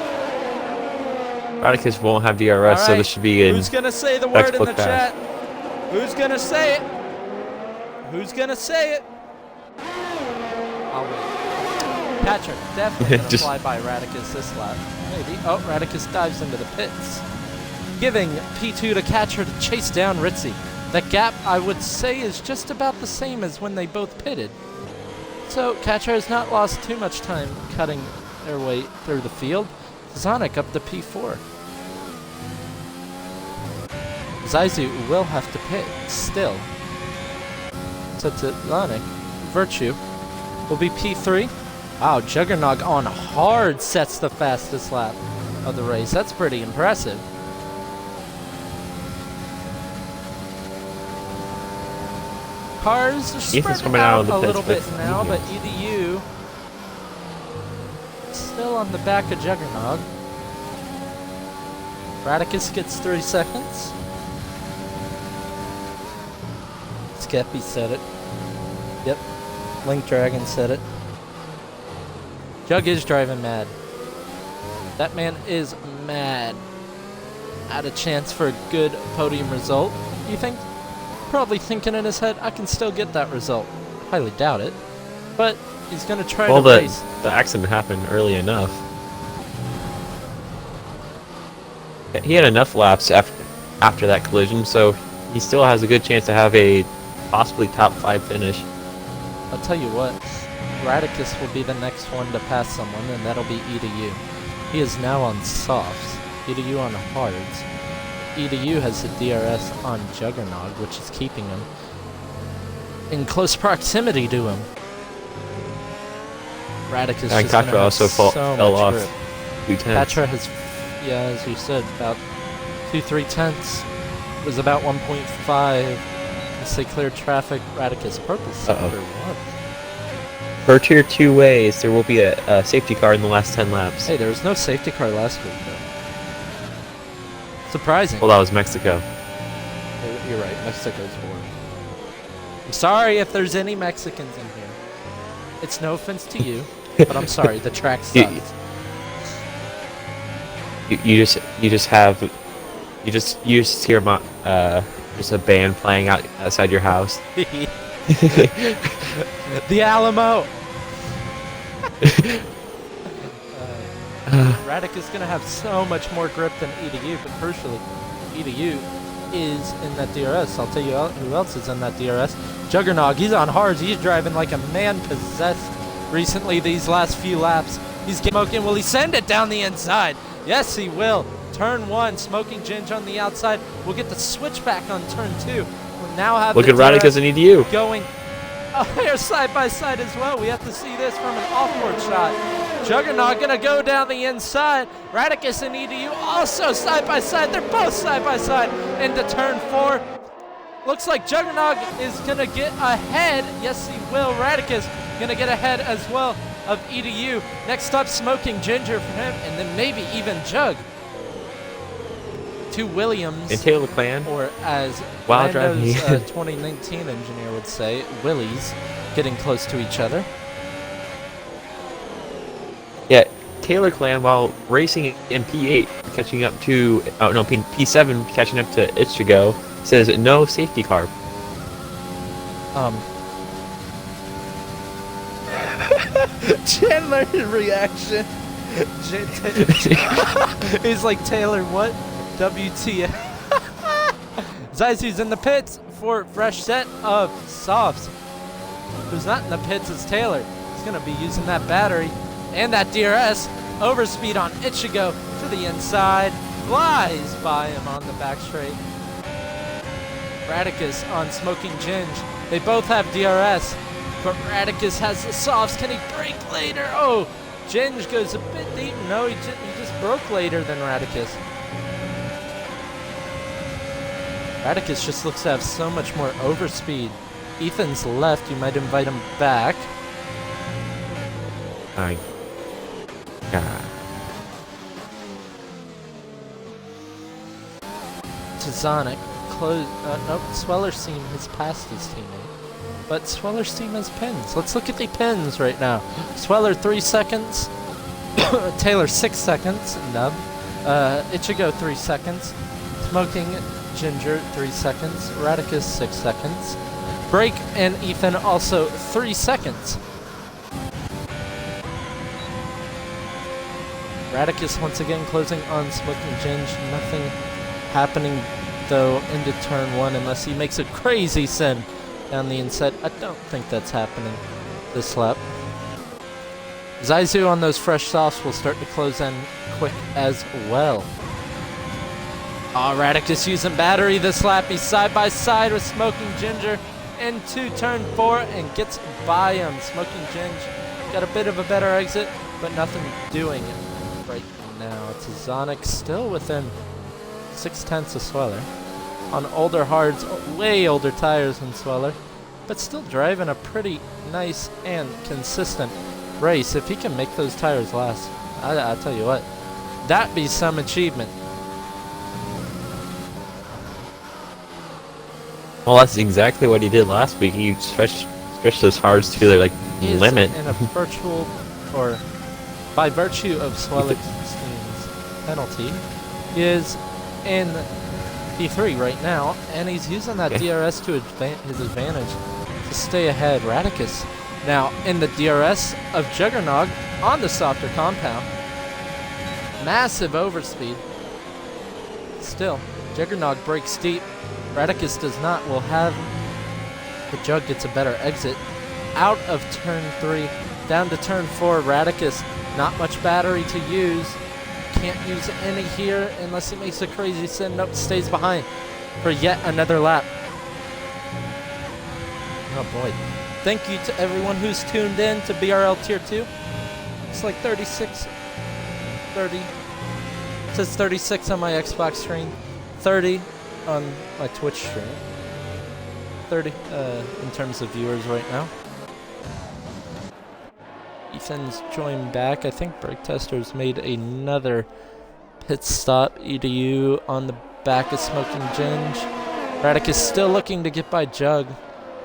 Radicus won't have DRS, right, so this should be Who's going to say the word in the chat? Who's going to say it? Who's going to say it? I'll wait. Catcher definitely going to fly by Radicus this lap. Maybe. Oh, Radicus dives into the pits. Giving P2 to Catcher to chase down Ritzy. The gap, I would say, is just about the same as when they both pitted. So, Catcher has not lost too much time cutting their way through the field. Sonic up to P4. Zaizu will have to pit still. So to Sonic, Virtue will be P3. Wow, Juggernog on hard sets the fastest lap of the race. That's pretty impressive. Cars are spreading out a little bit now, but EDU still on the back of Juggernog. Radicus gets 3 seconds. Skeppy said it. Yep. Link Dragon said it. Jug is driving mad. That man is mad. Had a chance for a good podium result. You think? Probably thinking in his head, I can still get that result. Highly doubt it. But he's going to try to race. The accident happened early enough. He had enough laps after that collision, so he still has a good chance to have a possibly top 5 finish. I'll tell you what, Radicus will be the next one to pass someone, and that'll be EDU. He is now on softs, EDU on hards. EDU has the DRS on Juggernog, which is keeping him in close proximity to him. Radicus and Katra also fell off 2 tenths. Katra has, yeah, as you said, about 2-3 tenths. It was about 1.5. As they clear traffic, Radicus purpose after 1. For tier 2 ways, there will be a safety car in the last 10 laps. Hey, there was no safety car last week, though. Surprising. Well, that was Mexico. You're right, Mexico's horrible. I'm sorry if there's any Mexicans in here. It's no offense to you, but I'm sorry, the track sucks. You just hear just a band playing outside your house. The Alamo. Radicus is going to have so much more grip than EDU, but crucially, EDU is in that DRS. I'll tell you who else is in that DRS. Juggernog, he's on hards. He's driving like a man possessed recently these last few laps. He's smoking. Will he send it down the inside? Yes, he will. Turn 1, Smoking Ginge on the outside. We'll get the switchback on turn 2. We'll now have Look at Radicus and EDU going. Oh, they're side by side as well. We have to see this from an off-board shot. Juggernog gonna go down the inside. Radicus and EDU also side by side. They're both side by side into turn 4. Looks like Juggernog is gonna get ahead. Yes, he will. Radicus gonna get ahead as well of EDU. Next up, Smoking Ginger for him, and then maybe even Jug. 2 Williams. And Taylor Clan. Or as Wild Lando's 2019 engineer would say, Willies getting close to each other. Yeah, Taylor Clan, while racing in P8, catching up to, P7, catching up to Ichigo, says no safety car. Chandler reaction. He's like, Taylor, what? WTF? Zaizu's in the pits for a fresh set of softs. Who's not in the pits is Taylor. He's going to be using that battery and that DRS. Overspeed on Ichigo to the inside. Flies by him on the back straight. Radicus on Smoking Ginge. They both have DRS, but Radicus has the softs. Can he break later? Oh, Ginge goes a bit deep. No, he just broke later than Radicus. Radicus just looks to have so much more overspeed. Ethan's left. You might invite him back. My God. Tazonic close. Nope, Swellerstein has passed his teammate. But Swellerstein has pins. Let's look at the pins right now. Sweller 3 seconds. Taylor 6 seconds. Nub. Ichigo 3 seconds. Smoking Ginger 3 seconds. Radicus 6 seconds. Break and Ethan also 3 seconds. Radicus once again closing on Smoking Ginge. Nothing happening though into turn 1 unless he makes a crazy sin down the inside. I don't think that's happening this lap. Zaizu on those fresh softs will start to close in quick as well. Oh, Radicus using battery this lap. He's side by side with Smoking Ginger into turn 4 and gets by him. Smoking Ginge got a bit of a better exit, but nothing doing right now. Tazonic still within 0.6 of Sweller. On older hards, way older tires than Sweller, but still driving a pretty nice and consistent race. If he can make those tires last, I'll tell you what, that'd be some achievement. Well, that's exactly what he did last week. He stretched those hards to their limit. In a virtual, or by virtue of Swellerstein's penalty, he is in P3 right now, and he's using that DRS to his advantage to stay ahead. Radicus now in the DRS of Juggernog on the softer compound. Massive overspeed. Still, Juggernog breaks deep. Radicus does not. Will have the Jug gets a better exit out of turn 3 down to turn 4. Radicus, not much battery to use. Can't use any here unless he makes a crazy sin. Nope, stays behind for yet another lap. Oh boy. Thank you to everyone who's tuned in to BRL Tier 2. It's like 36, 30. It says 36 on my Xbox screen, 30 on my Twitch stream. 30 in terms of viewers right now. Ethan's joined back. I think Brake Tester's made another pit stop. EDU on the back of Smoking Ginge. Radicus still looking to get by Jug,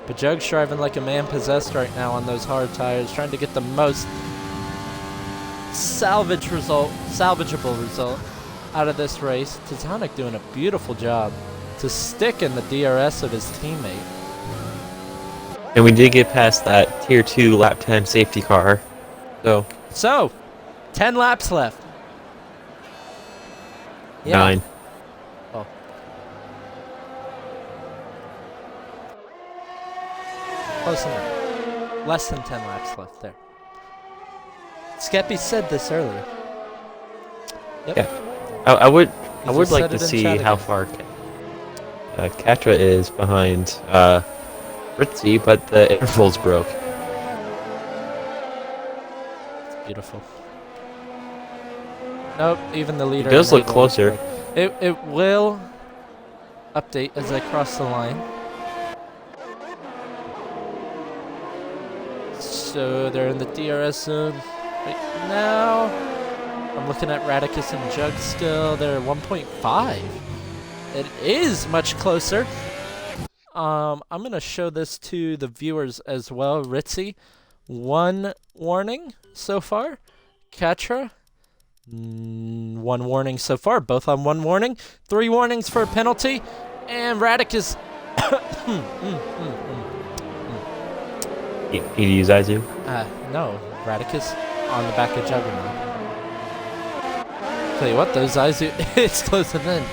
but Jug's driving like a man possessed right now on those hard tires, trying to get the most salvageable result out of this race. Tazonic doing a beautiful job to stick in the DRS of his teammate. And we did get past that Tier 2 lap 10 safety car. So 10 laps left. Yeah. 9. Oh. Close enough. Less than 10 laps left there. Skeppy said this earlier. Yep. Yeah. I would like to see how far Katra is behind Ritzy, but the intervals broke. Beautiful. Nope, even the leader. It does look closer. It will update as I cross the line. So they're in the DRS zone right now. I'm looking at Radicus and Jug still. They're 1.5. It is much closer. I'm going to show this to the viewers as well. Ritzy, 1 warning so far. Katra, 1 warning so far. Both on 1 warning. 3 warnings for a penalty. And Radicus. You use Zaizu? No. Radicus on the back of Juggernaut. Tell you what, though, Zaizu is closing in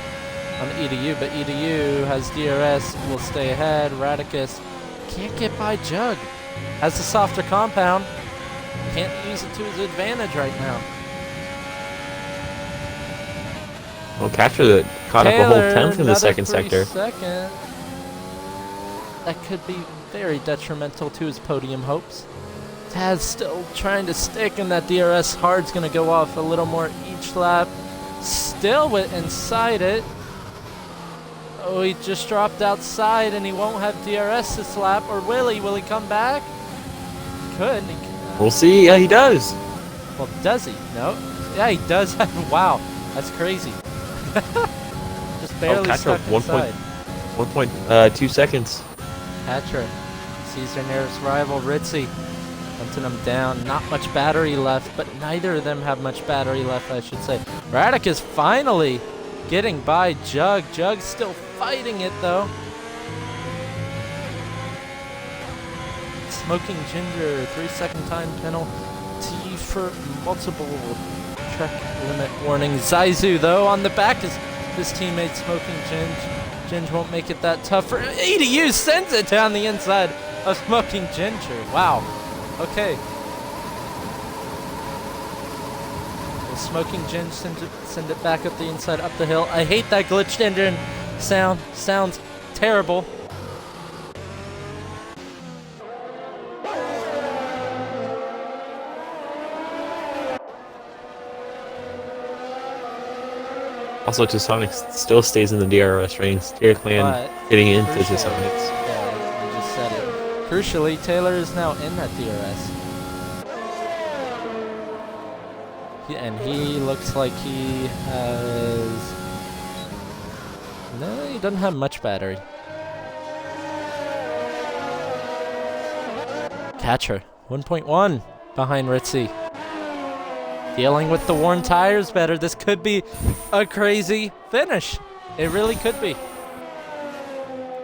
on EDU, but EDU has DRS, will stay ahead. Radicus can't get by Jug. Has the softer compound. Can't use it to his advantage right now. Well, Catcher caught up a whole 10th in the second sector. That could be very detrimental to his podium hopes. Taz still trying to stick, and that DRS hard's going to go off a little more each lap. Still inside it. Oh, he just dropped outside, and he won't have DRS this lap. Or will he? Will he come back? Could. We'll see. Yeah, he does. Well, does he? No. Yeah, he does. Wow, that's crazy. Just barely stuck inside. 1.2 seconds. Patra sees their nearest rival, Ritzy, hunting him down. Not much battery left, but neither of them have much battery left, I should say. Radicus finally getting by Jug. Jug's still fighting it, though. Smoking Ginger, 3-second time penalty for multiple track limit warning. Zaizu, though, on the back is his teammate Smoking Ginge. Ginge won't make it that tough for EDU. Sends it down the inside of Smoking Ginger. Wow. Okay. Will Smoking Ginge send it back up the inside, up the hill? I hate that glitched engine sound. Sounds terrible. Also, Tucsonix still stays in the DRS range. Tier Clan getting into Tucsonix. Yeah, I just said it. Crucially, Taylor is now in that DRS. And he looks like he has... No, he doesn't have much battery. Catcher, 1.1 behind Ritzy. Dealing with the worn tires better. This could be a crazy finish. It really could be.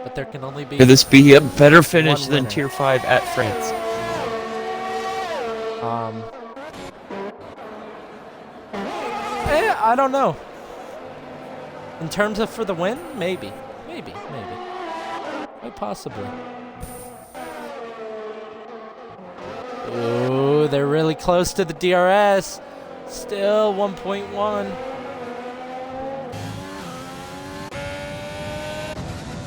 But there can only be... Could this be a better finish than Tier 5 at France? I don't know. In terms of for the win, maybe. Maybe. Quite possibly. Ooh, they're really close to the DRS. Still 1.1.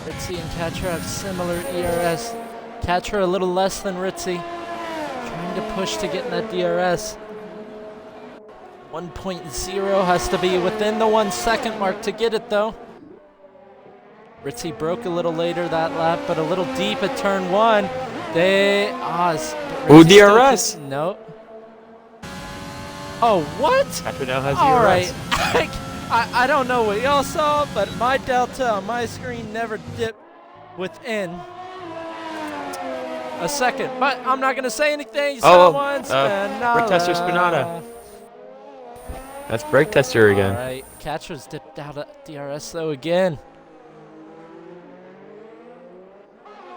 Ritzy and Catcher have similar ERS. Catcher a little less than Ritzy. Trying to push to get in that DRS. 1.0 has to be within the 1 second mark to get it, though. Ritzy broke a little later that lap, but a little deep at turn 1. They... Ooh, DRS! No. Oh, what? Catcher now has All DRS. right. I don't know what y'all saw, but my delta on my screen never dipped within a second. But I'm not going to say anything. Brake Tester Spinata. That's Brake Tester again. All right. Catcher's dipped out of DRS, though, again.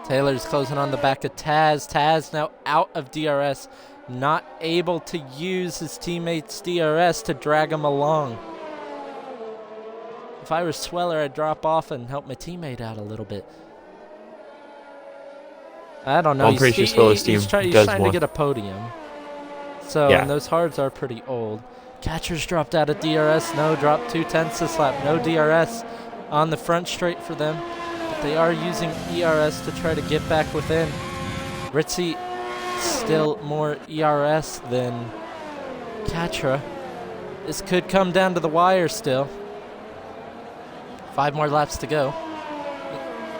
Taylor's closing on the back of Taz. Taz now out of DRS. Not able to use his teammate's DRS to drag him along. If I were Sweller, I'd drop off and help my teammate out a little bit. I don't know. Well, I'm pretty sure Sweller's team he's trying to get a podium. So, yeah. And those hards are pretty old. Catcher's dropped out of DRS. No, dropped 2/10 this lap. No DRS on the front straight for them. But they are using ERS to try to get back within. Ritzy still more ERS than Catra. This could come down to the wire still. 5 more laps to go,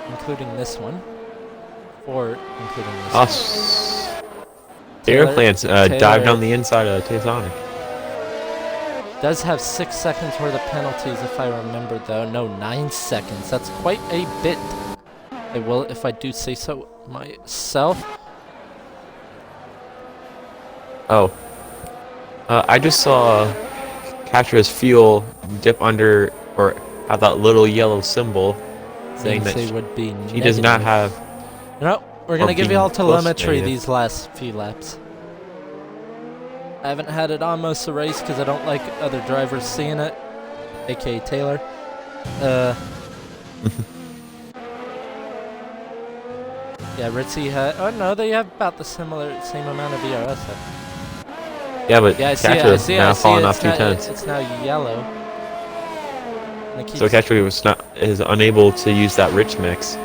including this one. Or including this one. Airplanes dived on the inside of Tucsonix. Does have 6 seconds worth of penalties if I remember, though. No, 9 seconds. That's quite a bit. I will, if I do say so myself. Oh. I just saw Catra's fuel dip under, or have that little yellow symbol saying that she does not have... No, we're going to give you all telemetry these last few laps. I haven't had it on most of the race because I don't like other drivers seeing it, aka Taylor. Yeah, Ritzy had. Oh no, they have about the same amount of DRS. Yeah, but yeah, Catcher is now falling off 2/10. It's now yellow. So Catcher is unable to use that rich mix.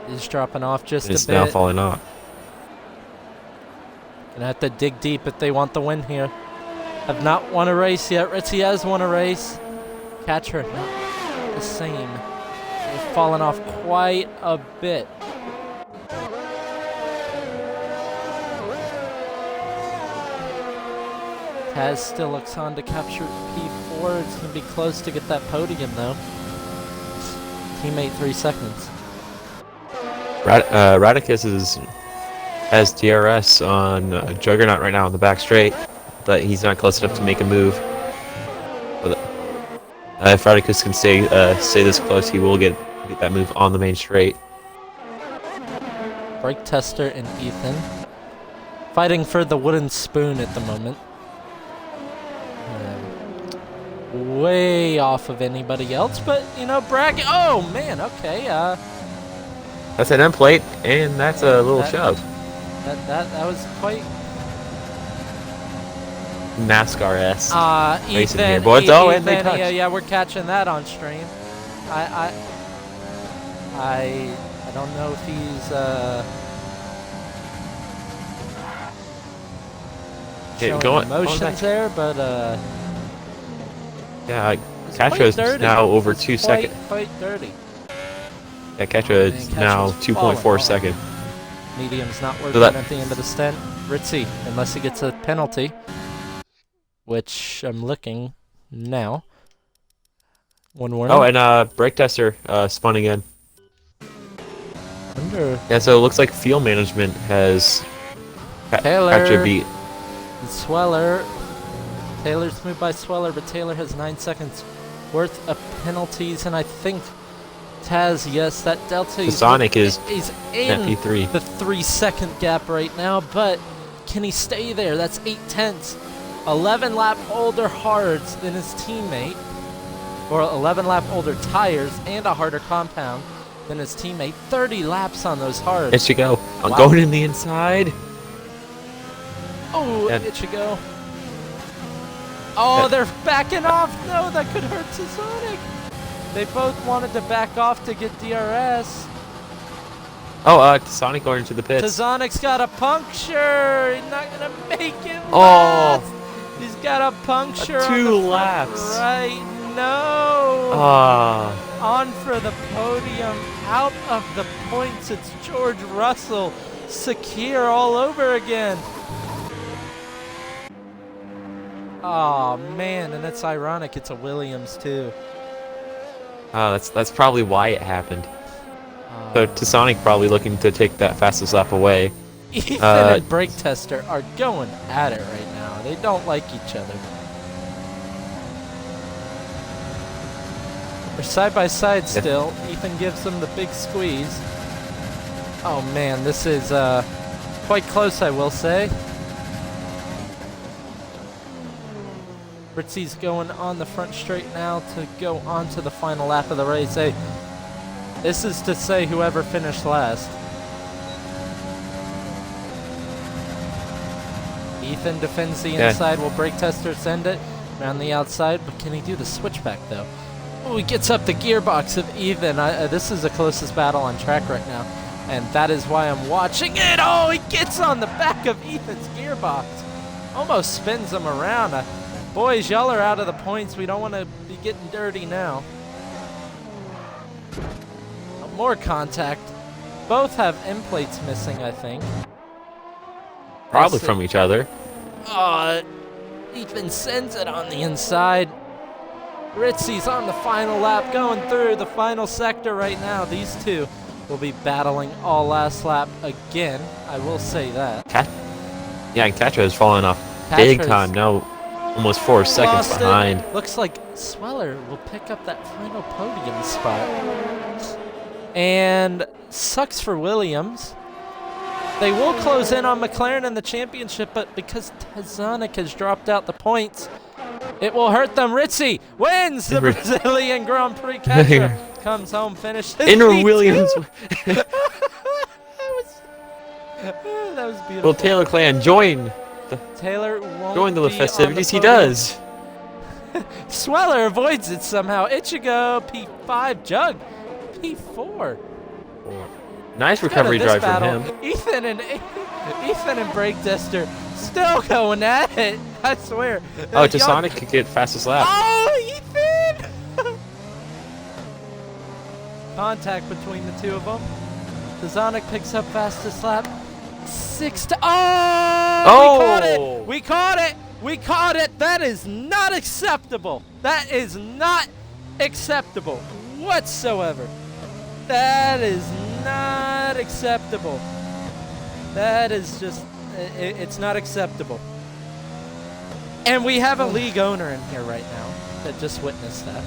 He's dropping off just a bit. It's now falling off. Gonna have to dig deep if they want the win here. Have not won a race yet. Ritzy has won a race. Catcher, not the same. They've fallen off quite a bit. Taz still looks on to capture P4. It's going to be close to get that podium, though. Teammate 3 seconds. Radicus has DRS on Juggernaut right now on the back straight, but he's not close enough to make a move. If Radicus can stay this close, he will get that move on the main straight. Brake Tester and Ethan fighting for the wooden spoon at the moment. Way off of anybody else, but you know, bragging. Oh man, okay. That's an end plate, and that's a little shove. That was quite NASCAR-esque. Ethan, here, boys. Ethan, Oh, and they touched. yeah, we're catching that on stream. I don't know if he's showing emotions there, but yeah, Katra is now over 2 seconds. Quite dirty. Yeah, Katra is now 2.4 seconds. Medium's not working at the end of the stint. Ritzy, unless he gets a penalty, which I'm looking now. One more. Oh, and Brake Tester spun again. Yeah, so it looks like field management has Katra beat. Sweller. Taylor's moved by Sweller, but Taylor has 9 seconds worth of penalties, and I think Taz, yes, that delta The Sonic is in P3. the 3 second gap right now, but can he stay there? That's 8/10. 11 lap older hards than his teammate, or 11 lap older tires and a harder compound than his teammate. 30 laps on those hards. It should go. I'm going in the inside. Oh, it should go. Oh, they're backing off. No, that could hurt Sonic. They both wanted to back off to get DRS. Oh, Sonic going into the pits. Sonic's got a puncture. He's not gonna make it. Oh, he's got a puncture. 2 laps. Right? No. On for the podium. Out of the points. It's George Russell. Secure all over again. Oh man, and it's ironic. It's a Williams too. Oh, that's probably why it happened. So Sonic probably looking to take that fastest lap away. Ethan and Brake Tester are going at it right now. They don't like each other. They're side by side still. Ethan gives them the big squeeze. Oh man, this is quite close, I will say. Ritzy's going on the front straight now to go on to the final lap of the race. Hey, this is to say whoever finished last. Ethan defends the inside. Will Brake Tester send it around the outside? But can he do the switchback though? Oh, he gets up the gearbox of Ethan. This is the closest battle on track right now. And that is why I'm watching it. Oh, he gets on the back of Ethan's gearbox. Almost spins him around. Boys, y'all are out of the points. We don't want to be getting dirty now. More contact. Both have end plates missing, I think. Probably from each other. Ethan sends it on the inside. Ritzy's on the final lap, going through the final sector right now. These two will be battling all last lap again. I will say that. Yeah, and Katra has fallen off big time now. Almost 4 seconds behind. Looks like Sweller will pick up that final podium spot. And sucks for Williams. They will close in on McLaren in the championship, but because Tezanik has dropped out the points, it will hurt them. Ritzy wins the Brazilian Grand Prix. Catra comes home, finishes Inner Williams. that was beautiful. Will Taylor Clan join? Taylor won't join the be festivities. On the he does. Sweller avoids it somehow. Ichigo P5, Jug P4. Nice recovery drive from him. Ethan and Brake Tester still going at it. I swear. Oh, Tasonic could get fastest lap. Oh, Ethan! Contact between the two of them. Tasonic picks up fastest lap. 6 to. Oh! We caught it! We caught it! We caught it! That is not acceptable. That is not acceptable whatsoever. That is not acceptable. That is just, it's not acceptable. And we have a league owner in here right now that just witnessed that.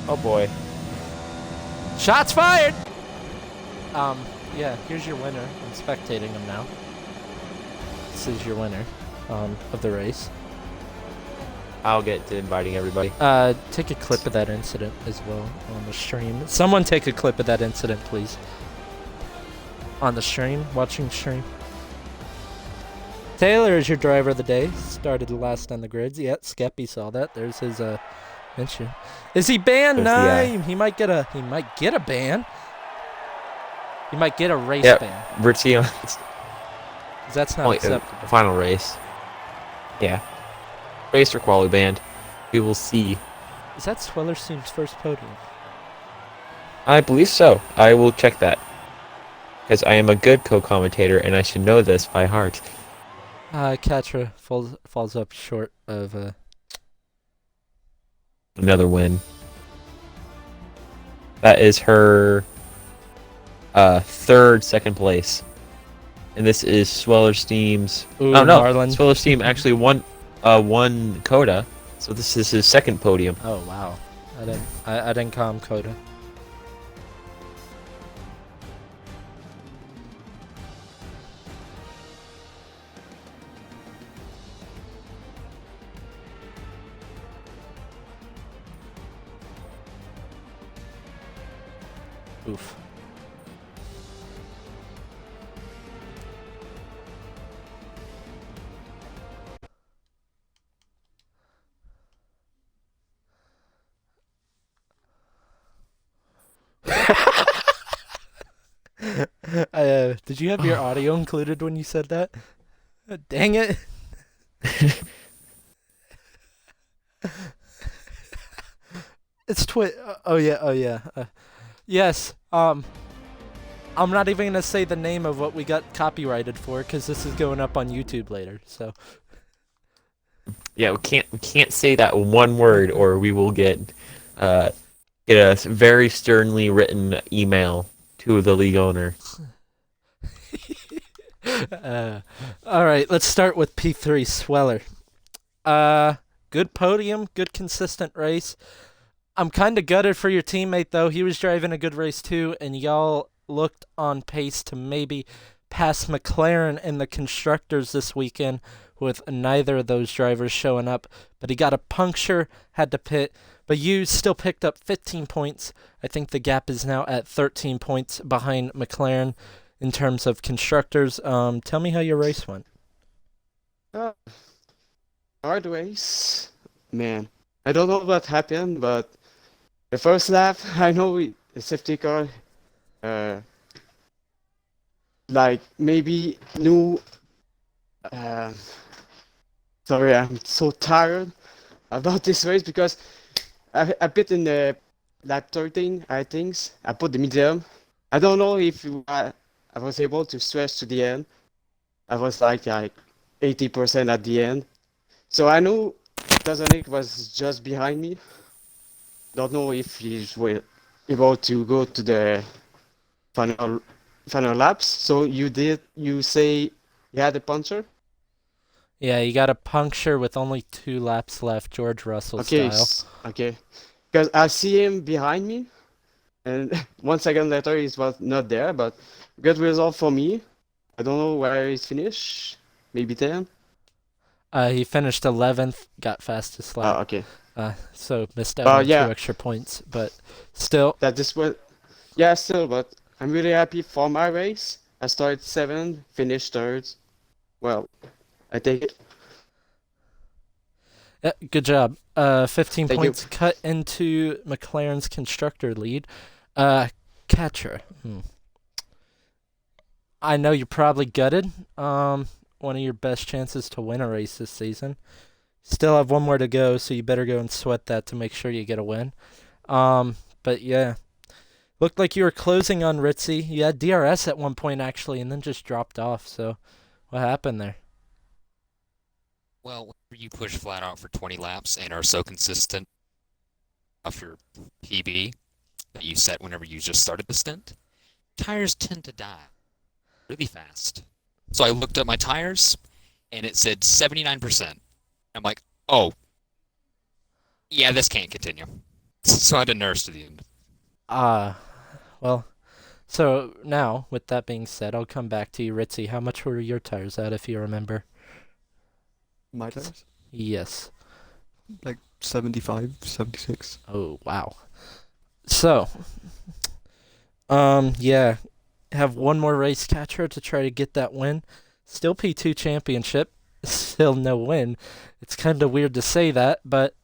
Oh boy. Shots fired! Yeah, here's your winner. I'm spectating him now. This is your winner of the race. I'll get to inviting everybody. Take a clip of that incident as well on the stream. Someone take a clip of that incident, please. On the stream, watching stream. Taylor is your driver of the day. Started last on the grids. Yeah, Skeppy saw that. There's his mention. Is he banned? No, he might get a ban. He might get a race ban. Ritzy. That's not acceptable. Final race. Yeah. Race or quality band. We will see. Is that Swellerstein's first podium? I believe so. I will check that. Because I am a good co-commentator and I should know this by heart. Catra falls up short of another win. That is her second place. And this is Swellerstein's. Ooh, oh no, Marlon. Swellerstein actually won Coda, so this is his second podium. Oh wow, I didn't call him Coda. Oof. Did you have your audio included when you said that? Dang it. It's oh yeah. Yes. I'm not even gonna say the name of what we got copyrighted for because this is going up on YouTube later. So. Yeah, we can't say that one word, or we will get a very sternly written email to the league owner. All right, let's start with P3 Sweller. Good podium, good consistent race. I'm kind of gutted for your teammate, though. He was driving a good race, too, and y'all looked on pace to maybe pass McLaren in the constructors this weekend with neither of those drivers showing up. But he got a puncture, had to pit. But you still picked up 15 points. I think the gap is now at 13 points behind McLaren in terms of constructors. Tell me how your race went. Hard race. Man, I don't know what happened, but the first lap, I know the safety car, like maybe knew. Sorry, I'm so tired about this race because I put in the lap 13, I think. I put the medium. I don't know if I was able to stretch to the end. I was like 80% at the end. So I knew Tazanik was just behind me. Don't know if he's able to go to the final laps. So you say you had a puncture? Yeah, you got a puncture with only 2 laps left, George Russell style. Okay. Because I see him behind me, and 1 second later he was not there, but good result for me. I don't know where he's finished. Maybe 10. He finished 11th, got fastest lap. Okay. So missed out on yeah. 2 extra points, but still. That is what. Yeah, still, but I'm really happy for my race. I started 7th, finished 3rd. Well, I take it. Yeah, good job. 15 Thank points cut into McLaren's constructor lead. Catcher. I know you're probably gutted. One of your best chances to win a race this season. Still have one more to go, so you better go and sweat that to make sure you get a win. But yeah, looked like you were closing on Ritzy. You had DRS at one point actually, and then just dropped off. So, what happened there? Well, whenever you push flat out for 20 laps and are so consistent off your PB that you set whenever you just started the stint, tires tend to die really fast. So I looked at my tires, and it said 79%. I'm like, oh, yeah, this can't continue. So I had to nurse to the end. Well, so now, with that being said, I'll come back to you, Ritzy. How much were your tires at, if you remember? My tires? Yes. Like 75, 76. Oh, wow. So, yeah, have one more race catcher to try to get that win. Still P2 championship, still no win. It's kind of weird to say that, but,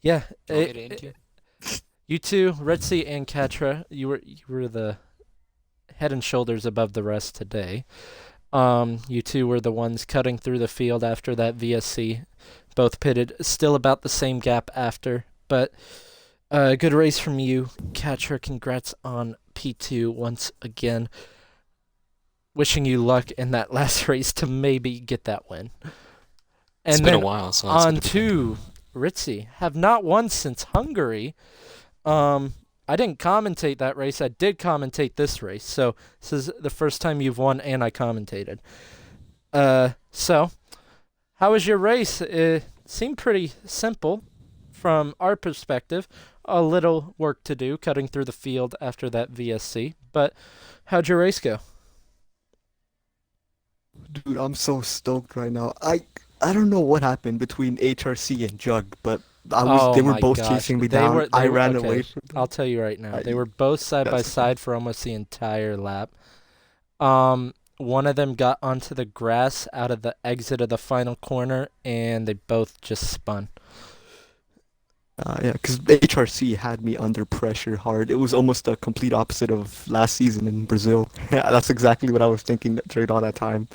yeah. You two, Ritzy and Katra, you were the head and shoulders above the rest today. You two were the ones cutting through the field after that VSC. Both pitted, still about the same gap after, but good race from you, Katra. Congrats on P2 once again. Wishing you luck in that last race to maybe get that win. And it's been a while, so on to Ritzy. Have not won since Hungary. I didn't commentate that race. I did commentate this race. So this is the first time you've won and I commentated. So how was your race? It seemed pretty simple from our perspective. A little work to do cutting through the field after that VSC. But how'd your race go? Dude, I'm so stoked right now. I don't know what happened between HRC and Jug, but they were both chasing me down. I ran away from them. I'll tell you right now. They were both side by side for almost the entire lap. One of them got onto the grass out of the exit of the final corner, and they both just spun. Yeah, because HRC had me under pressure hard. It was almost the complete opposite of last season in Brazil. Yeah, that's exactly what I was thinking during all that time.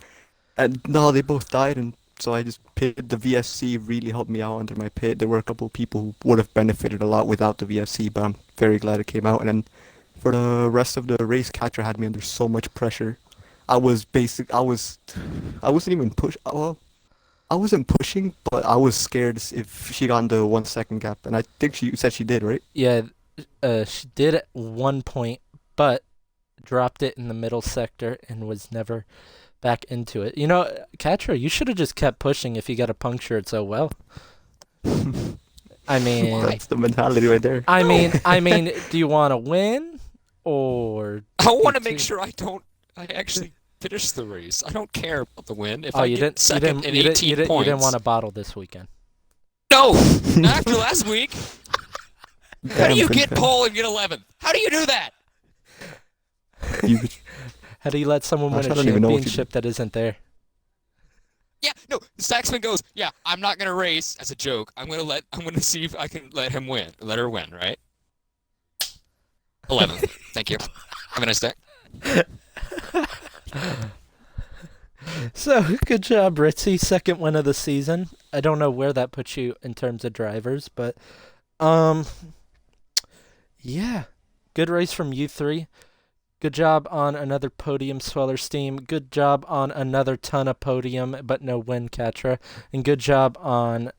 And no, they both died, and so I just pitted. The VSC really helped me out under my pit. There were a couple of people who would have benefited a lot without the VSC, but I'm very glad it came out. And then for the rest of the race, Catcher had me under so much pressure. I wasn't even well, I wasn't pushing, but I was scared if she got in the 1 second gap, and I think you said she did, right? Yeah, she did at one point, but dropped it in the middle sector and was never back into it. You know, Katra, you should have just kept pushing if you got a puncture it so well. I mean, that's the mentality right there. I mean, do you want to win or? I want to make sure I actually finish the race. I don't care about the win. If I get second and 18 points. You didn't want to bottle this weekend. No, not after last week. How do you get pole and get 11th? How do you do that? How do you let someone win a championship that isn't there? Yeah, no. Saxman goes, yeah, I'm not gonna race as a joke. I'm gonna see if I can let her win, right? 11th. Thank you. Have a nice day. So, good job, Ritzy. Second win of the season. I don't know where that puts you in terms of drivers, but yeah. Good race from you three. Good job on another podium, Sweller's team. Good job on another ton of podium, but no win, Katra. And good job on...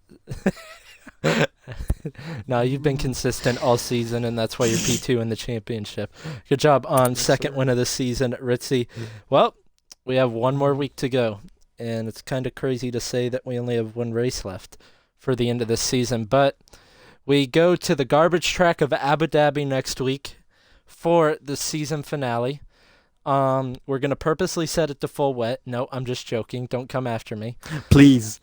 No, you've been consistent all season, and that's why you're P2 in the championship. Good job on second win of the season, Ritzy. Well, we have one more week to go, and it's kind of crazy to say that we only have one race left for the end of the season. But we go to the garbage track of Abu Dhabi next week for the season finale. We're gonna purposely set it to full wet. No, I'm just joking. Don't come after me. Please.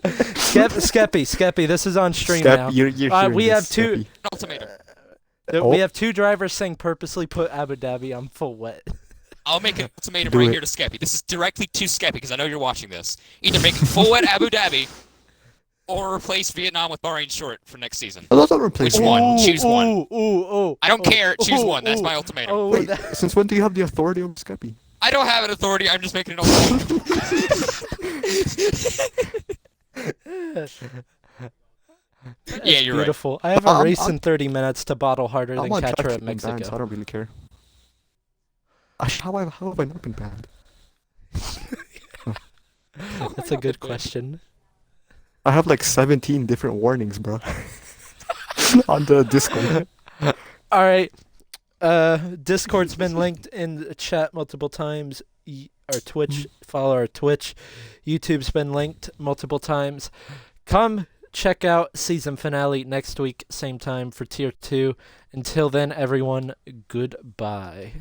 Skeppy, this is on stream Skep, now. you're We have two. An ultimatum. We have two drivers saying purposely put Abu Dhabi on full wet. I'll make an ultimatum Do right it. here to Skeppy. This is directly to Skeppy because I know you're watching this. Either make full wet Abu Dhabi or replace Vietnam with Bahrain short for next season. Oh, those are replacement. Which one? Choose one. I I don't care. Choose one. That's my ultimatum. Wait, since when do you have the authority over Skeppy? I don't have an authority. I'm just making an ultimatum. Yeah, you're beautiful. right. I have a I'm- race I'm- in 30 minutes to bottle harder I'm than on catch track her for at being banned, so I Mexico. don't really care. How have I not been banned? That's a good question. I have like 17 different warnings, bro. On the Discord. All right. Discord's been linked in the chat multiple times. Our Twitch, follow our Twitch. YouTube's been linked multiple times. Come check out season finale next week, same time for tier 2. Until then, everyone, goodbye.